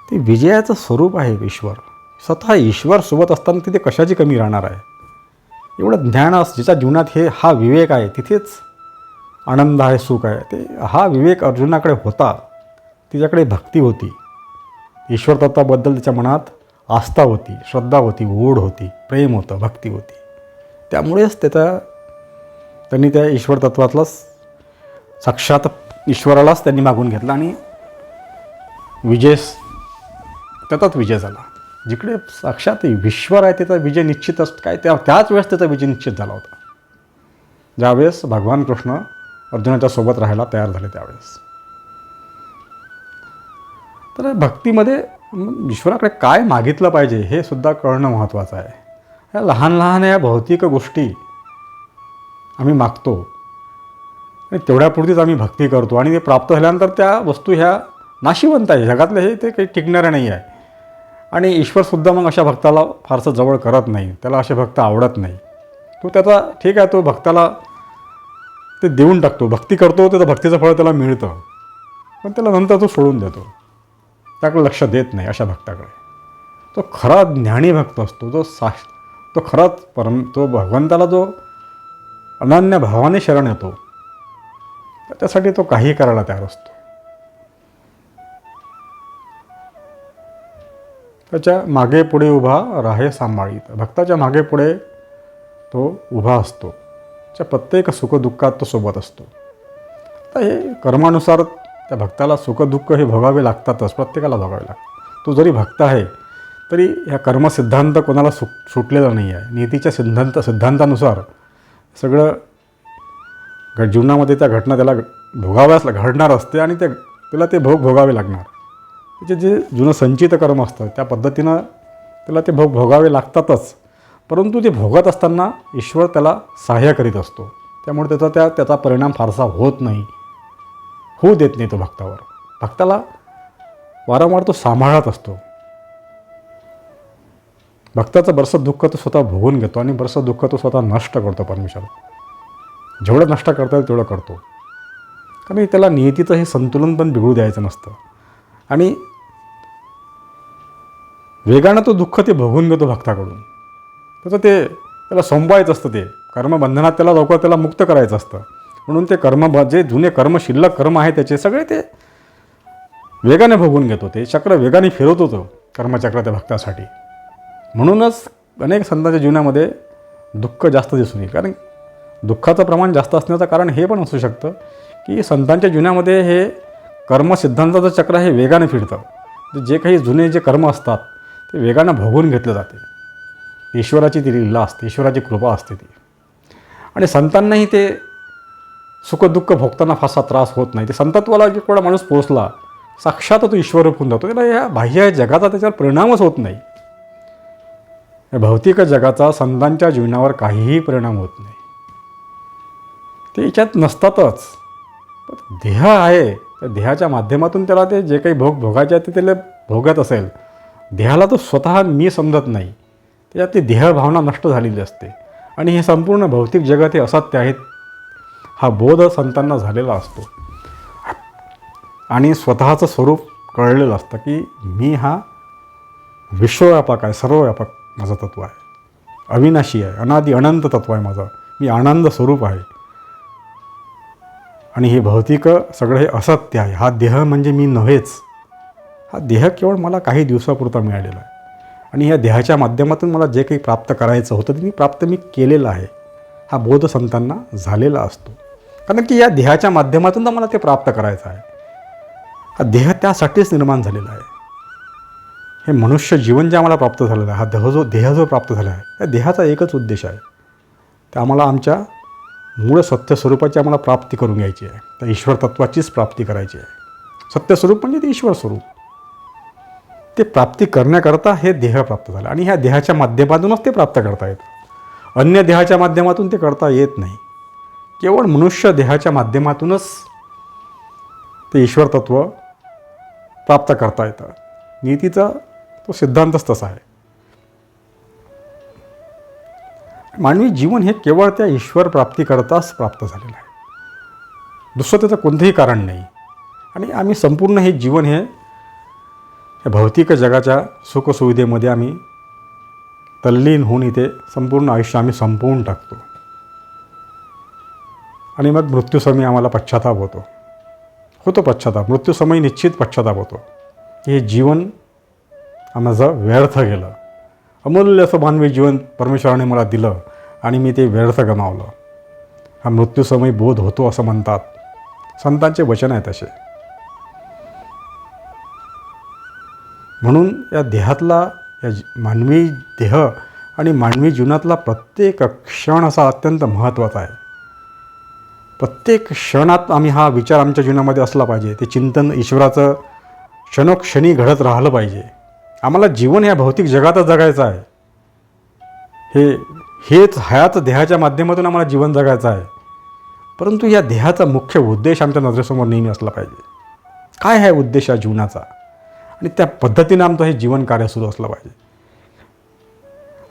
ते विजयाचं स्वरूप आहे ईश्वर. स्वतः ईश्वर सोबत असताना तिथे कशाची कमी राहणार आहे. एवढं ज्ञान ज्याच्या जीवनात हा विवेक आहे, तिथेच आनंद आहे, सुख आहे. ते हा विवेक अर्जुनाकडे होता, तिच्याकडे भक्ती होती, ईश्वर तत्वाबद्दल त्याच्या मनात आस्था होती, श्रद्धा होती, ओढ होती, प्रेम होतं, भक्ती होती. त्यामुळेच त्यांनी त्या ईश्वर तत्वातलाच साक्षात ईश्वरालाच त्यांनी मागून घेतला आणि त्याचाच विजय झाला. जिकडे साक्षात ईश्वर आहे त्याचा विजय निश्चितच काय, त्याच वेळेस त्याचा विजय निश्चित झाला होता, ज्यावेळेस भगवान कृष्ण अर्जुनाच्या सोबत राहायला तयार झाले त्यावेळेस. तर भक्तीमध्ये ईश्वराकडे काय मागितलं पाहिजे हे सुद्धा कळणं महत्त्वाचं आहे. ह्या लहान लहान या भौतिक गोष्टी आम्ही मागतो आणि तेवढ्यापुरतीच आम्ही भक्ती करतो आणि ते प्राप्त झाल्यानंतर त्या वस्तू ह्या नाशिवंत आहे, जगातले हे ते काही टिकणाऱ्या नाही आहे. आणि ईश्वरसुद्धा मग अशा भक्ताला फारसं जवळ करत नाही, त्याला असे भक्त आवडत नाही. तो त्याचा ठीक आहे, तो भक्ताला ते देऊन टाकतो, भक्ती करतो, त्याचं भक्तीचं फळ त्याला मिळतं, पण त्याला नंतर तो सोडून देतो, त्याकडे लक्ष देत नाही. अशा भक्ताकडे तो खरा ज्ञानी भक्त असतो, तो खराच तो भगवंताला जो अनन्य भावाने शरण येतो, त्यासाठी तो काही करायला तयार असतो. त्याच्या मागे पुढे उभा राहे सांभाळीत. भक्ताच्या मागे पुढे तो उभा असतो, त्या प्रत्येक सुखदुःखात तो सोबत असतो. तर हे कर्मानुसार त्या भक्ताला सुखदुःख हे भोगावे लागतातच, प्रत्येकाला भोगावे लागतात. तो जरी भक्त आहे तरी ह्या कर्मसिद्धांत कोणाला सुटलेला नाही आहे. नीतीच्या सिद्धांतानुसार सगळं जीवनामध्ये त्या घटना त्याला भोगाव्याच घडणार असते आणि त्याला ते भोग भोगावे लागणार. त्याचे जे जुनं संचित कर्म असतं त्या पद्धतीनं त्याला ते भोग भोगावे लागतातच. परंतु ते भोगत असताना ईश्वर त्याला सहाय्य करीत असतो, त्यामुळे त्याचा परिणाम फारसा होत नाही, होऊ देत नाही तो भक्तावर. भक्ताला वारंवार तो सांभाळत असतो. भक्ताचं बरंचसं दुःख तो स्वतः भोगून घेतो आणि बरंचसं दुःख तो स्वतः नष्ट करतो. परमेश्वर जेवढं नष्ट करता येईल तेवढं करतो, कारण त्याला नियतीचं हे संतुलन पण बिघडू द्यायचं नसतं. आणि वेगानं तो दुःख ते भोगून घेतो भक्ताकडून. त्याला संपवायचं असतं, ते कर्मबंधनात त्याला मुक्त करायचं असतं. म्हणून ते जे जुने शिल्लक कर्म आहे त्याचे सगळे ते वेगाने भोगून घेतो. ते चक्र वेगाने फिरवतो तो कर्मचक्र त्या भक्तासाठी. म्हणूनच अनेक संतांच्या जीवनामध्ये दुःख जास्त दिसून येईल. कारण दुःखाचं प्रमाण जास्त असण्याचं कारण हे पण असू शकतं की संतांच्या जीवनामध्ये हे कर्मसिद्धांताचं चक्र हे वेगाने फिरतं. जे काही जुने जे कर्म असतात ते वेगानं भोगून घेतलं जाते. ईश्वराची ती लीला असते, ईश्वराची कृपा असते ती. आणि संतांनाही ते सुखदुःख भोगताना फारसा त्रास होत नाही. ते संतत्वाला जे कोणा माणूस पोहोचला, साक्षात तो ईश्वर होऊन जातो, त्याला या बाह्य जगाचा त्याच्यावर परिणामच होत नाही. या भौतिक जगाचा संतांच्या जीवनावर काहीही परिणाम होत नाही. ते याच्यात नसतातच. देह आहे, त्या देहाच्या माध्यमातून त्याला ते जे काही भोगायचे आहे ते त्याला भोगत असेल. देहाला तो स्वतः मी समजत नाही, त्याच्यात ती देहभावना नष्ट झालेली असते. आणि हे संपूर्ण भौतिक जगत हे असत्य आहेत हा बोध संतांना झालेला असतो. आणि स्वतःचं स्वरूप कळलेलं असतं की मी हा विश्वव्यापक आहे, सर्वव्यापक माझं तत्व आहे, अविनाशी आहे, अनादि अनंत तत्व आहे माझं, मी आनंद स्वरूप आहे. आणि हे भौतिक सगळं हे असत्य आहे. हा देह म्हणजे मी नव्हेच. हा देह केवळ मला काही दिवसापुरता मिळालेला आहे. आणि या देहाच्या माध्यमातून मला जे काही प्राप्त करायचं होतं ते मी केलेलं आहे. हा बोध संतांना झालेला असतो. कारण की या देहाच्या माध्यमातून तर मला ते प्राप्त करायचं आहे. हा देह त्यासाठीच निर्माण झालेला आहे. हे मनुष्य जीवन जे आम्हाला प्राप्त झालेलं आहे, हा देह जो प्राप्त झाला आहे, त्या देहाचा एकच उद्देश आहे. ते आम्हाला आमच्या मूळ सत्यस्वरूपाची आम्हाला प्राप्ती करून घ्यायची आहे. त्या ईश्वर तत्वाचीच प्राप्ती करायची आहे. सत्यस्वरूप म्हणजे ते ईश्वर स्वरूप. ते प्राप्ती करण्याकरता हे देह प्राप्त झालं आणि ह्या देहाच्या माध्यमातूनच ते प्राप्त करता येतं. अन्य देहाच्या माध्यमातून ते करता येत नाही. केवळ मनुष्य देहाच्या माध्यमातूनच ते ईश्वर तत्व प्राप्त करता येतं. नीतीचा तो सिद्धांतच तसा आहे. मानवी जीवन हे केवळ त्या ईश्वर प्राप्तीकरताच प्राप्त झालेलं आहे. दुसरं त्याचं कोणतंही कारण नाही. आणि आम्ही संपूर्ण हे जीवन हे भौतिक जगाच्या सुखसुविधेमध्ये आम्ही तल्लीन होऊन इथे संपूर्ण आयुष्य आम्ही संपवून टाकतो. आणि मग मृत्यूसमयी आम्हाला पश्चाताप होतो पश्चाताप. मृत्यूसमयी निश्चित पश्चाताप होतो. हे जीवन माझं व्यर्थ गेलं. अमूल्य असं मानवी जीवन परमेश्वराने मला दिलं आणि मी ते व्यर्थ गमावलं. हा मृत्यूसमयी बोध होतो असं म्हणतात. संतांचे वचन आहे तसे. म्हणून या देहातला या मानवी देह आणि मानवी जीवनातला प्रत्येक क्षण असा अत्यंत महत्त्वाचा आहे. प्रत्येक क्षणात आम्ही हा विचार आमच्या जीवनामध्ये असला पाहिजे. ते चिंतन ईश्वराचं क्षणोक्षणी घडत राहिलं पाहिजे. आम्हाला जीवन या भौतिक जगातच जगायचं आहे. ह्याच देहाच्या माध्यमातून आम्हाला जीवन जगायचं आहे. परंतु या देहाचा मुख्य उद्देश आमच्या नजरेसमोर नेहमी असला पाहिजे. काय आहे उद्देश या जीवनाचा? आणि त्या पद्धतीनं आमचं हे जीवन कार्य सुरू असलं पाहिजे.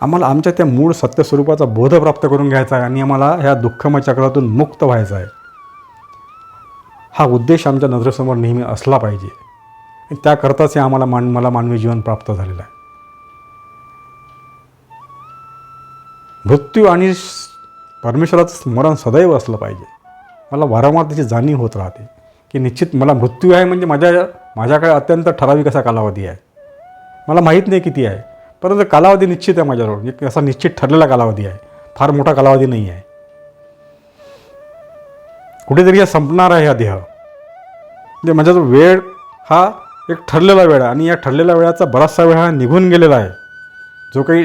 आम्हाला आमच्या त्या मूळ सत्यस्वरूपाचा बोध प्राप्त करून घ्यायचा आहे आणि आम्हाला ह्या दुःखमय चक्रातून मुक्त व्हायचं आहे. हा उद्देश आमच्या नजरेसमोर नेहमी असला पाहिजे. आणि त्याकरताच हे मला मानवी जीवन प्राप्त झालेलं आहे. मृत्यू आणि परमेश्वराचं स्मरण सदैव असलं पाहिजे. मला वारंवार त्याची जाणीव होत राहते की निश्चित मला मृत्यू आहे म्हणजे माझ्याकडे अत्यंत ठराविक असा कालावधी आहे. मला माहीत नाही किती आहे, परंतु कालावधी निश्चित आहे माझ्याजवळ. एक असा निश्चित ठरलेला कालावधी आहे. फार मोठा कालावधी नाही आहे. कुठेतरी संपणार आहे हा देह. म्हणजे माझ्याजवळ वेळ हा एक ठरलेला वेळ आहे आणि या ठरलेल्या वेळाचा बराचसा वेळ हा निघून गेलेला आहे. जो काही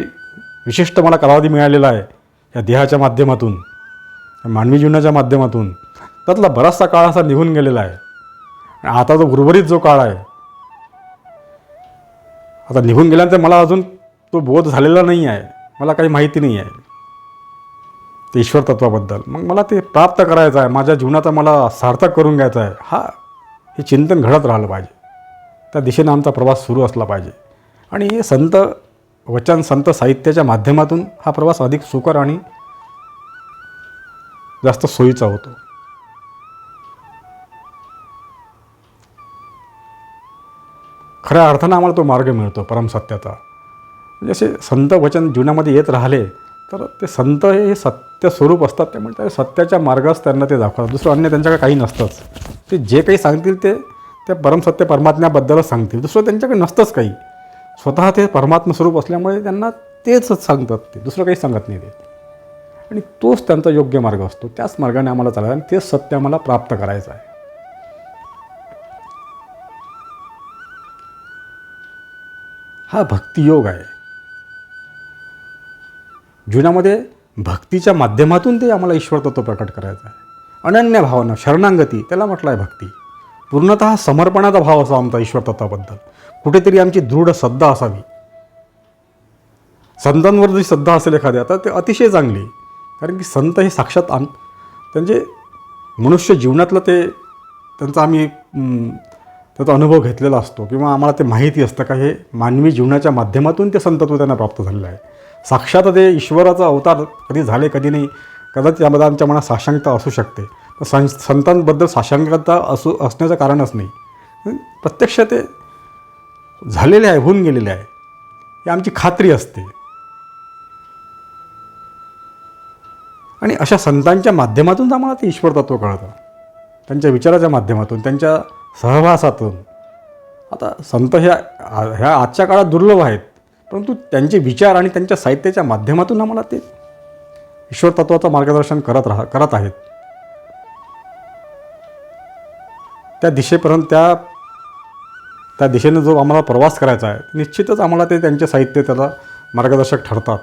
विशिष्ट मला कालावधी मिळालेला आहे या देहाच्या माध्यमातून, मानवी जीवनाच्या माध्यमातून, त्यातला बराचसा काळ असा निघून गेलेला आहे. आणि आता जो उर्वरित जो काळ आहे आता निघून गेल्यानंतर मला अजून तो बोध झालेला नाही आहे. मला काही माहिती नाही आहे ते ईश्वर तत्वाबद्दल. मग मला ते प्राप्त करायचं आहे. माझ्या जीवनाचा मला सार्थक करून घ्यायचा आहे. हे चिंतन घडत राहिलं पाहिजे. त्या दिशेनं आमचा प्रवास सुरू असला पाहिजे. आणि हे संत वचन, संत साहित्याच्या माध्यमातून हा प्रवास अधिक सुकर आणि जास्त सोयीचा होतो. खऱ्या अर्थानं आम्हाला तो मार्ग मिळतो परमसत्याचा. म्हणजे असे संत वचन जीवनामध्ये येत राहिले तर ते संत हे सत्य स्वरूप असतात. त्यामुळे त्या सत्याच्या मार्गास त्यांना ते दाखवतात. दुसरं अन्य त्यांच्याकडे काही नसतंच. ते जे काही सांगतील ते त्या परमसत्य परमात्म्याबद्दलच सांगतील. दुसरं त्यांच्याकडे नसतंच काही. स्वतः ते परमात्मा स्वरूप असल्यामुळे त्यांना तेच सांगतात. ते दुसरं काही सांगत नाही ते. आणि तोच त्यांचा योग्य मार्ग असतो. त्याच मार्गाने आम्हाला चालायचं आणि तेच सत्य आम्हाला प्राप्त करायचं आहे. हा भक्तियोग आहे. जीवनामध्ये भक्तीच्या माध्यमातून ते आम्हाला ईश्वर तत्व प्रकट करायचं आहे. अनन्य भावना, शरणागती, त्याला म्हटलं आहे भक्ती. पूर्णतः समर्पणाचा भाव असावा आमचा ईश्वर तत्वाबद्दल. कुठेतरी आमची दृढ श्रद्धा असावी. संतांवर जी श्रद्धा असेल एखाद्या तर ते अतिशय चांगली. कारण की संत हे साक्षात त्यांचे मनुष्य जीवनातलं त्यांचा आम्ही त्याचा अनुभव घेतलेला असतो किंवा आम्हाला ते माहिती असतं का हे मानवी जीवनाच्या माध्यमातून ते संतत्व त्यांना प्राप्त झालेलं आहे. साक्षात ते ईश्वराचा अवतार कधी झाले कधी नाही, कदाचित त्यामध्ये आमच्या मनात साशंकता असू शकते. तर संतांबद्दल साशंकता असण्याचं कारणच नाही. प्रत्यक्ष ते झालेले आहे, होऊन गेलेले आहे, ही आमची खात्री असते. आणि अशा संतांच्या माध्यमातून आम्हाला ते ईश्वर तत्व कळतं. त्यांच्या विचाराच्या माध्यमातून, त्यांच्या सहवासातून. आता संत ह्या आजच्या काळात दुर्लभ आहेत, परंतु त्यांचे विचार आणि त्यांच्या साहित्याच्या माध्यमातून आम्हाला ते ईश्वर तत्वाचं मार्गदर्शन करत आहेत. त्या दिशेपर्यंत त्या दिशेनं जो आम्हाला प्रवास करायचा आहे निश्चितच आम्हाला ते त्यांचे साहित्य त्याला मार्गदर्शक ठरतात,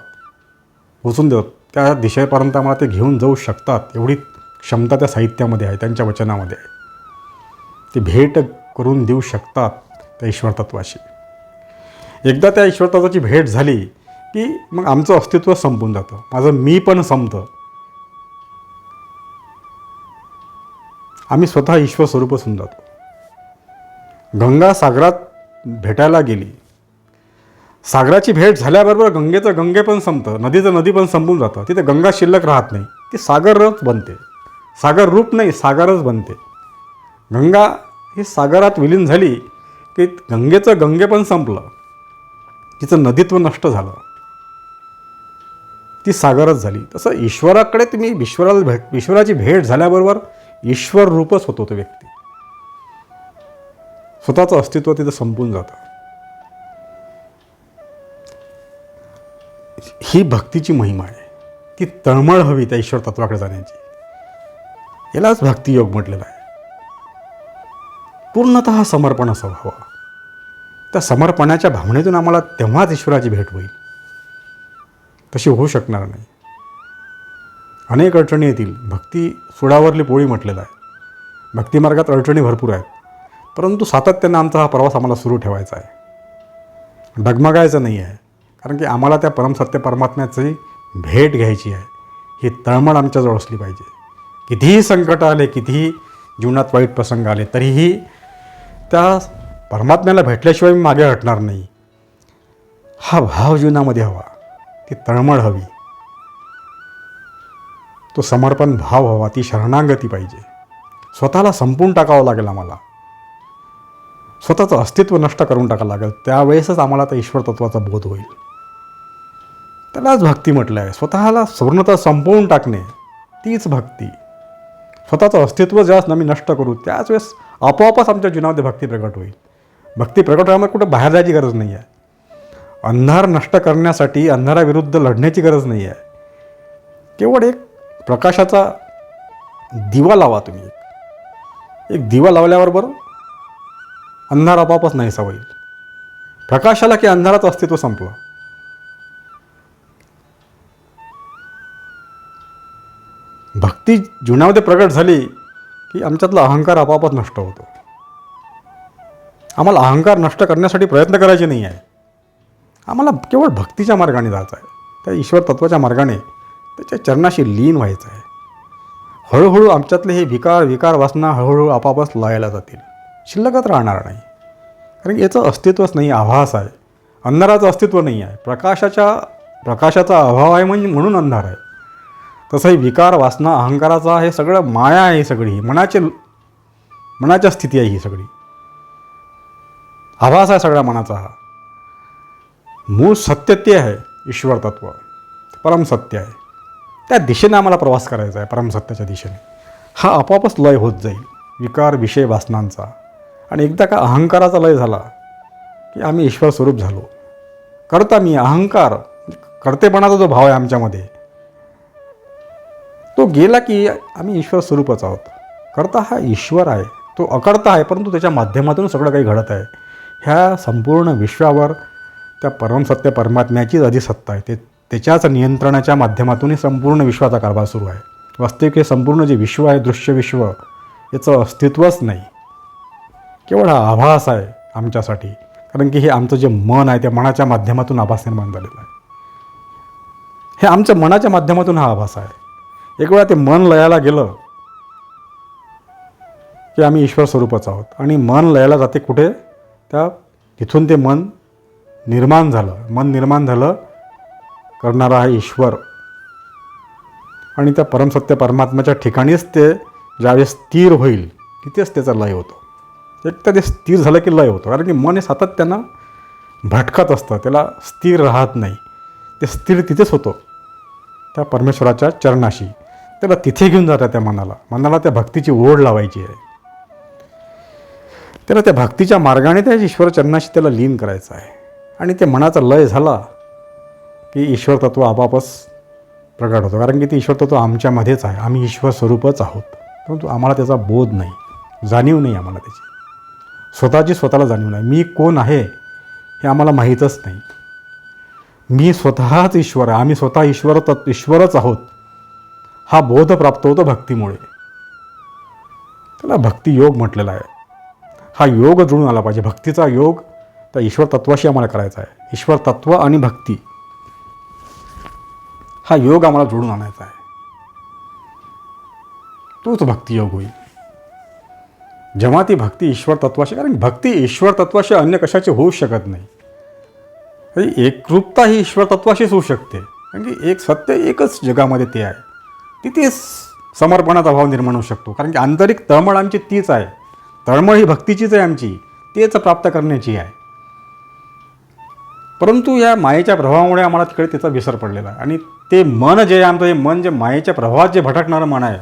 पोचून देतात. त्या दिशेपर्यंत आम्हाला ते घेऊन जाऊ शकतात एवढी क्षमता त्या साहित्यामध्ये आहे, त्यांच्या वचनामध्ये आहे. ते भेट करून देऊ शकतात त्या ईश्वर तत्वाशी. एकदा त्या ईश्वर तत्वाची भेट झाली की मग आमचं अस्तित्व संपून जातं, माझं मी पण संपतं. आम्ही स्वतः ईश्वर स्वरूपच होऊन जातो. गंगा सागरात भेटायला गेली, सागराची भेट झाल्याबरोबर गंगेचं गंगे पण संपतं, नदीचं नदी पण संपून जातं. तिथे गंगा शिल्लक राहत नाही, ती सागरच बनते. सागर रूप नाही, सागरच बनते. गंगा ही सागरात विलीन झाली की गंगेचं गंगे पण संपलं, तिचं नदीत्व नष्ट झालं, ती सागरच झाली. तसं ईश्वराकडे तुम्ही ईश्वराची भेट झाल्याबरोबर ईश्वर रूपच होतो तो व्यक्ती. स्वतःचं अस्तित्व तिथं संपून जातं. ही भक्तीची महिमा आहे. ती तळमळ हवी त्या ईश्वर तत्वाकडे जाण्याची. यालाच भक्तियोग म्हटलेला आहे. पूर्णतः समर्पण असं व्हावं. त्या समर्पणाच्या भावनेतून आम्हाला तेव्हाच ईश्वराची भेट होईल, तशी होऊ शकणार नाही. अनेक अडचणी येतील. भक्ती सुडावरली पोळी म्हटलेलं आहे. भक्तिमार्गात अडचणी भरपूर आहेत, परंतु सातत्यानं आमचा हा प्रवास आम्हाला सुरू ठेवायचा आहे. डगमगायचं नाही आहे, कारण की आम्हाला त्या परमसत्य परमात्म्याची भेट घ्यायची आहे. ही तळमळ आमच्याजवळ असली पाहिजे. कितीही संकट आले, कितीही जीवनात वाईट प्रसंग आले, तरीही त्या परमात्म्याला भेटल्याशिवाय मी मागे हटणार नाही. हा भाव जीवनामध्ये हवा, ती तळमळ हवी, तो समर्पण भाव हवा, ती शरणागती पाहिजे. स्वतःला संपून टाकावं लागेल आम्हाला, स्वतःचं अस्तित्व नष्ट करून टाकावं लागेल. त्यावेळेसच आम्हाला त्या ईश्वर तत्वाचा बोध होईल. त्यालाच भक्ती म्हटलं आहे. स्वतःला पूर्णतः संपवून टाकणे, तीच भक्ती. स्वतःचं अस्तित्व ज्यावेळेस आम्ही नष्ट करू त्याच वेळेस आपोआपच आमच्या जीवनामध्ये भक्ती प्रकट होईल. भक्ती प्रकट होण्यामध्ये कुठं बाहेर जायची गरज नाही आहे. अंधार नष्ट करण्यासाठी अंधाराविरुद्ध लढण्याची गरज नाही आहे. केवळ एक प्रकाशाचा दिवा लावा तुम्ही. एक दिवा लावल्याबरोबर अंधार आपोआपच नाहीसा होईल. प्रकाशाला की अंधाराचं अस्तित्व संपलं. भक्ती जीवनामध्ये प्रगट झाली की आमच्यातला अहंकार आपोआपच नष्ट होतो. आम्हाला अहंकार नष्ट करण्यासाठी प्रयत्न करायचे नाही आहे. आम्हाला केवळ भक्तीच्या मार्गाने जायचं आहे. त्या ईश्वर तत्वाच्या मार्गाने त्याच्या चरणाशी लीन व्हायचं आहे. हळूहळू आमच्यातले हे विकार वासना हळूहळू आपापच लयाला जातील, शिल्लकच राहणार नाही. कारण याचं अस्तित्वच नाही, आभास आहे. अंधाराचं अस्तित्व नाही आहे. प्रकाशाचा अभाव आहे म्हणून अंधार आहे. तसंही विकार वासना अहंकाराचा हे सगळं माया आहे. सगळी मनाच्या स्थिती आहे. ही सगळी आभास आहे सगळ्या मनाचा. हा मूळ सत्य ते आहे ईश्वर तत्व, परमसत्य आहे. त्या दिशेने आम्हाला प्रवास करायचा आहे, परमसत्याच्या दिशेने. हा आपोआपच लय होत जाईल विकार विषय वासनांचा. आणि एकदा का अहंकाराचा लय झाला की आम्ही ईश्वर स्वरूप झालो. करता मी अहंकार, कर्तेपणाचा जो भाव आहे आमच्यामध्ये, तो गेला की आम्ही ईश्वर स्वरूपच आहोत. करता हा ईश्वर आहे, तो अकर्ता आहे, परंतु त्याच्या माध्यमातून सगळं काही घडत आहे. ह्या संपूर्ण विश्वावर त्या परमसत्य परमात्म्याचीच अधिसत्ता आहे. त्याच्याच नियंत्रणाच्या माध्यमातून संपूर्ण विश्वाचा कारभार सुरू आहे. वास्तविक हे संपूर्ण जे विश्व आहे, दृश्य विश्व, याचं अस्तित्वच नाही. केवळ हा आभास आहे आमच्यासाठी. कारण की हे आमचं जे मन आहे त्या मनाच्या माध्यमातून आभास निर्माण झालेला आहे. हे आमच्या मनाच्या माध्यमातून हा आभास आहे. एक वेळा ते मन लयाला गेलं की आम्ही ईश्वर स्वरूपच आहोत. आणि मन लयाला जाते कुठे? तिथून ते मन निर्माण झालं करणारा आहे ईश्वर. आणि त्या परमसत्य परमात्म्याच्या ठिकाणीच ते ज्यावेळेस स्थिर होईल तिथेच त्याचा लय होतो. एक तर ते स्थिर झालं की लय होतो. कारण की मन हे सातत्यानं भटकत असतं, त्याला स्थिर राहत नाही. ते स्थिर तिथेच होतो त्या परमेश्वराच्या चरणाशी. त्याला तिथे घेऊन जातात. त्या मनाला त्या भक्तीची ओढ लावायची आहे. त्याला त्या भक्तीच्या मार्गाने त्या ईश्वर चरणाशी त्याला लीन करायचं आहे. आणि ते मनाचा लय झाला की ईश्वर तत्व आपापच प्रगट होतं. कारण की ते ईश्वर तत्व आमच्यामध्येच आहे. आम्ही ईश्वर स्वरूपच आहोत, परंतु आम्हाला त्याचा बोध नाही. जाणीव नाही आम्हाला त्याची. स्वतःची स्वतःला जाणीव नाही. मी कोण आहे हे आम्हाला माहीतच नाही. मी स्वतःच ईश्वर आहे, आम्ही स्वतः ईश्वरच आहोत, हा बोध प्राप्त होतो भक्तीमुळे. त्याला भक्तियोग म्हटलेला आहे. हा योग जुळून आला पाहिजे. भक्तीचा योग त्या ईश्वर तत्वाशी आम्हाला करायचा आहे. ईश्वर तत्व आणि भक्ती हा योग आम्हाला जोडून आणायचा आहे. तोच भक्तियोग होईल जेव्हा ती भक्ती ईश्वर तत्वाशी, कारण भक्ती ईश्वर तत्वाशी अन्य कशाची होऊ शकत नाही. एकरूपता ही ईश्वर तत्वाशीच होऊ शकते, कारण की एक सत्य एकच जगामध्ये ते आहे. तिथेच समर्पणाचा भाव निर्माण होऊ शकतो, कारण की आंतरिक तळमळ आमची तीच आहे. तळमळ ही भक्तीचीच आहे आमची, तेच प्राप्त करण्याची आहे. परंतु या मायेच्या प्रभावामुळे आम्हाला तिकडे त्याचा विसर पडलेला आहे. आणि ते मन जे आहे आमचं, हे मन जे मायेच्या प्रभावात जे भटकणारं मन आहे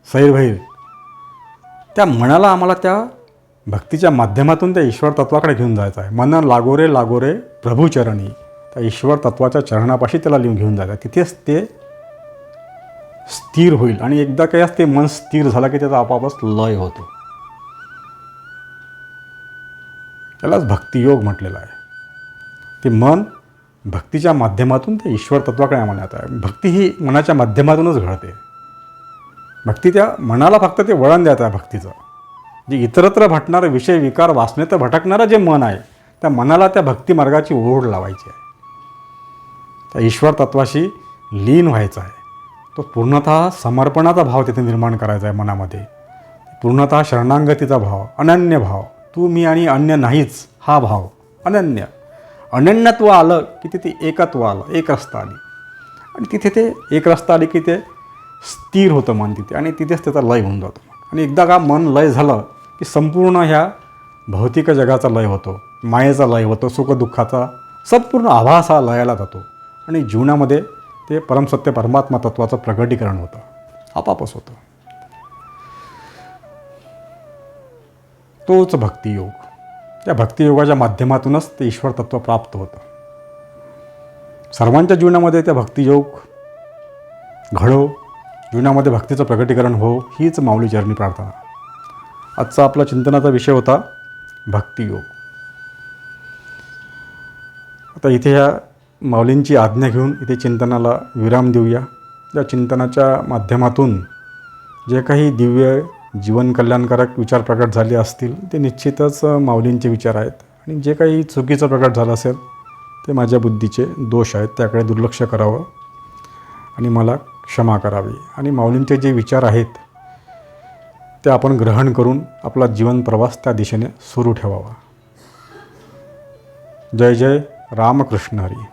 सैरभैर, त्या मनाला आम्हाला त्या भक्तीच्या माध्यमातून त्या ईश्वर तत्वाकडे घेऊन जायचं आहे. मन लागोरे लागोरे प्रभुचरणी, त्या ईश्वर तत्वाच्या चरणापाशी त्याला घेऊन जायचं आहे. तिथेच ते स्थिर होईल. आणि एकदा काय ते मन स्थिर झालं की त्याचा आपोआपच लय होतो. त्यालाच भक्तियोग म्हटलेला आहे. ते मन भक्तीच्या माध्यमातून ते ईश्वर तत्वाकडे आम्हाला येत आहे. भक्ती ही मनाच्या माध्यमातूनच घडते. भक्ती त्या मनाला फक्त ते वळण द्यायचं आहे भक्तीचं. जे इतरत्र भटणारं विषय विकार वासनेत भटकणारं जे मन आहे, त्या मनाला त्या भक्ती मार्गाची ओढ लावायची आहे. त्या ईश्वर तत्वाशी लीन व्हायचं आहे. तो पूर्णतः समर्पणाचा भाव तिथे निर्माण करायचा आहे मनामध्ये. पूर्णतः शरणांगतीचा भाव, अनन्य भाव, तू मी आणि अन्य नाहीच हा भाव, अनन्यत्व आलं की तिथे एकत्व आलं, एक रस्ता आली. आणि तिथे ते एक रस्ता आली की ते स्थिर होतं मन तिथे, आणि तिथेच त्याचा लय होऊन जातो. आणि एकदा का मन लय झालं की संपूर्ण ह्या भौतिक जगाचा लय होतो, मायेचा लय होतो, सुखदुःखाचा संपूर्ण आभास हा लयाला जातो. आणि जीवनामध्ये ते परमसत्य परमात्मा तत्वाचं प्रगटीकरण होतं, आपापच होतं. तोच भक्तियोग. त्या भक्तियोगाच्या माध्यमातूनच ते ईश्वर तत्व प्राप्त होतं. सर्वांच्या जीवनामध्ये त्या भक्तियोग घडो, जीवनामध्ये भक्तीचं प्रगटीकरण हो, हीच माऊली चरणी प्रार्थना. आजचा आपला चिंतनाचा विषय होता भक्तियोग. आता इथे ह्या माऊलींची आज्ञा घेऊन इथे चिंतनाला विराम देऊया. या चिंतनाच्या माध्यमातून जे काही दिव्य जीवन कल्याणकारक विचार प्रकट झाले असतील ते निश्चितच माऊलींचे विचार आहेत. आणि जे काही चुकीचं प्रकट झालं असेल ते माझ्या बुद्धीचे दोष आहेत, त्याकडे दुर्लक्ष करावं आणि मला क्षमा करावी. आणि माऊलींचे जे विचार आहेत ते आपण ग्रहण करून आपला जीवन प्रवास त्या दिशेने सुरू ठेवावा. जय जय रामकृष्ण हरी.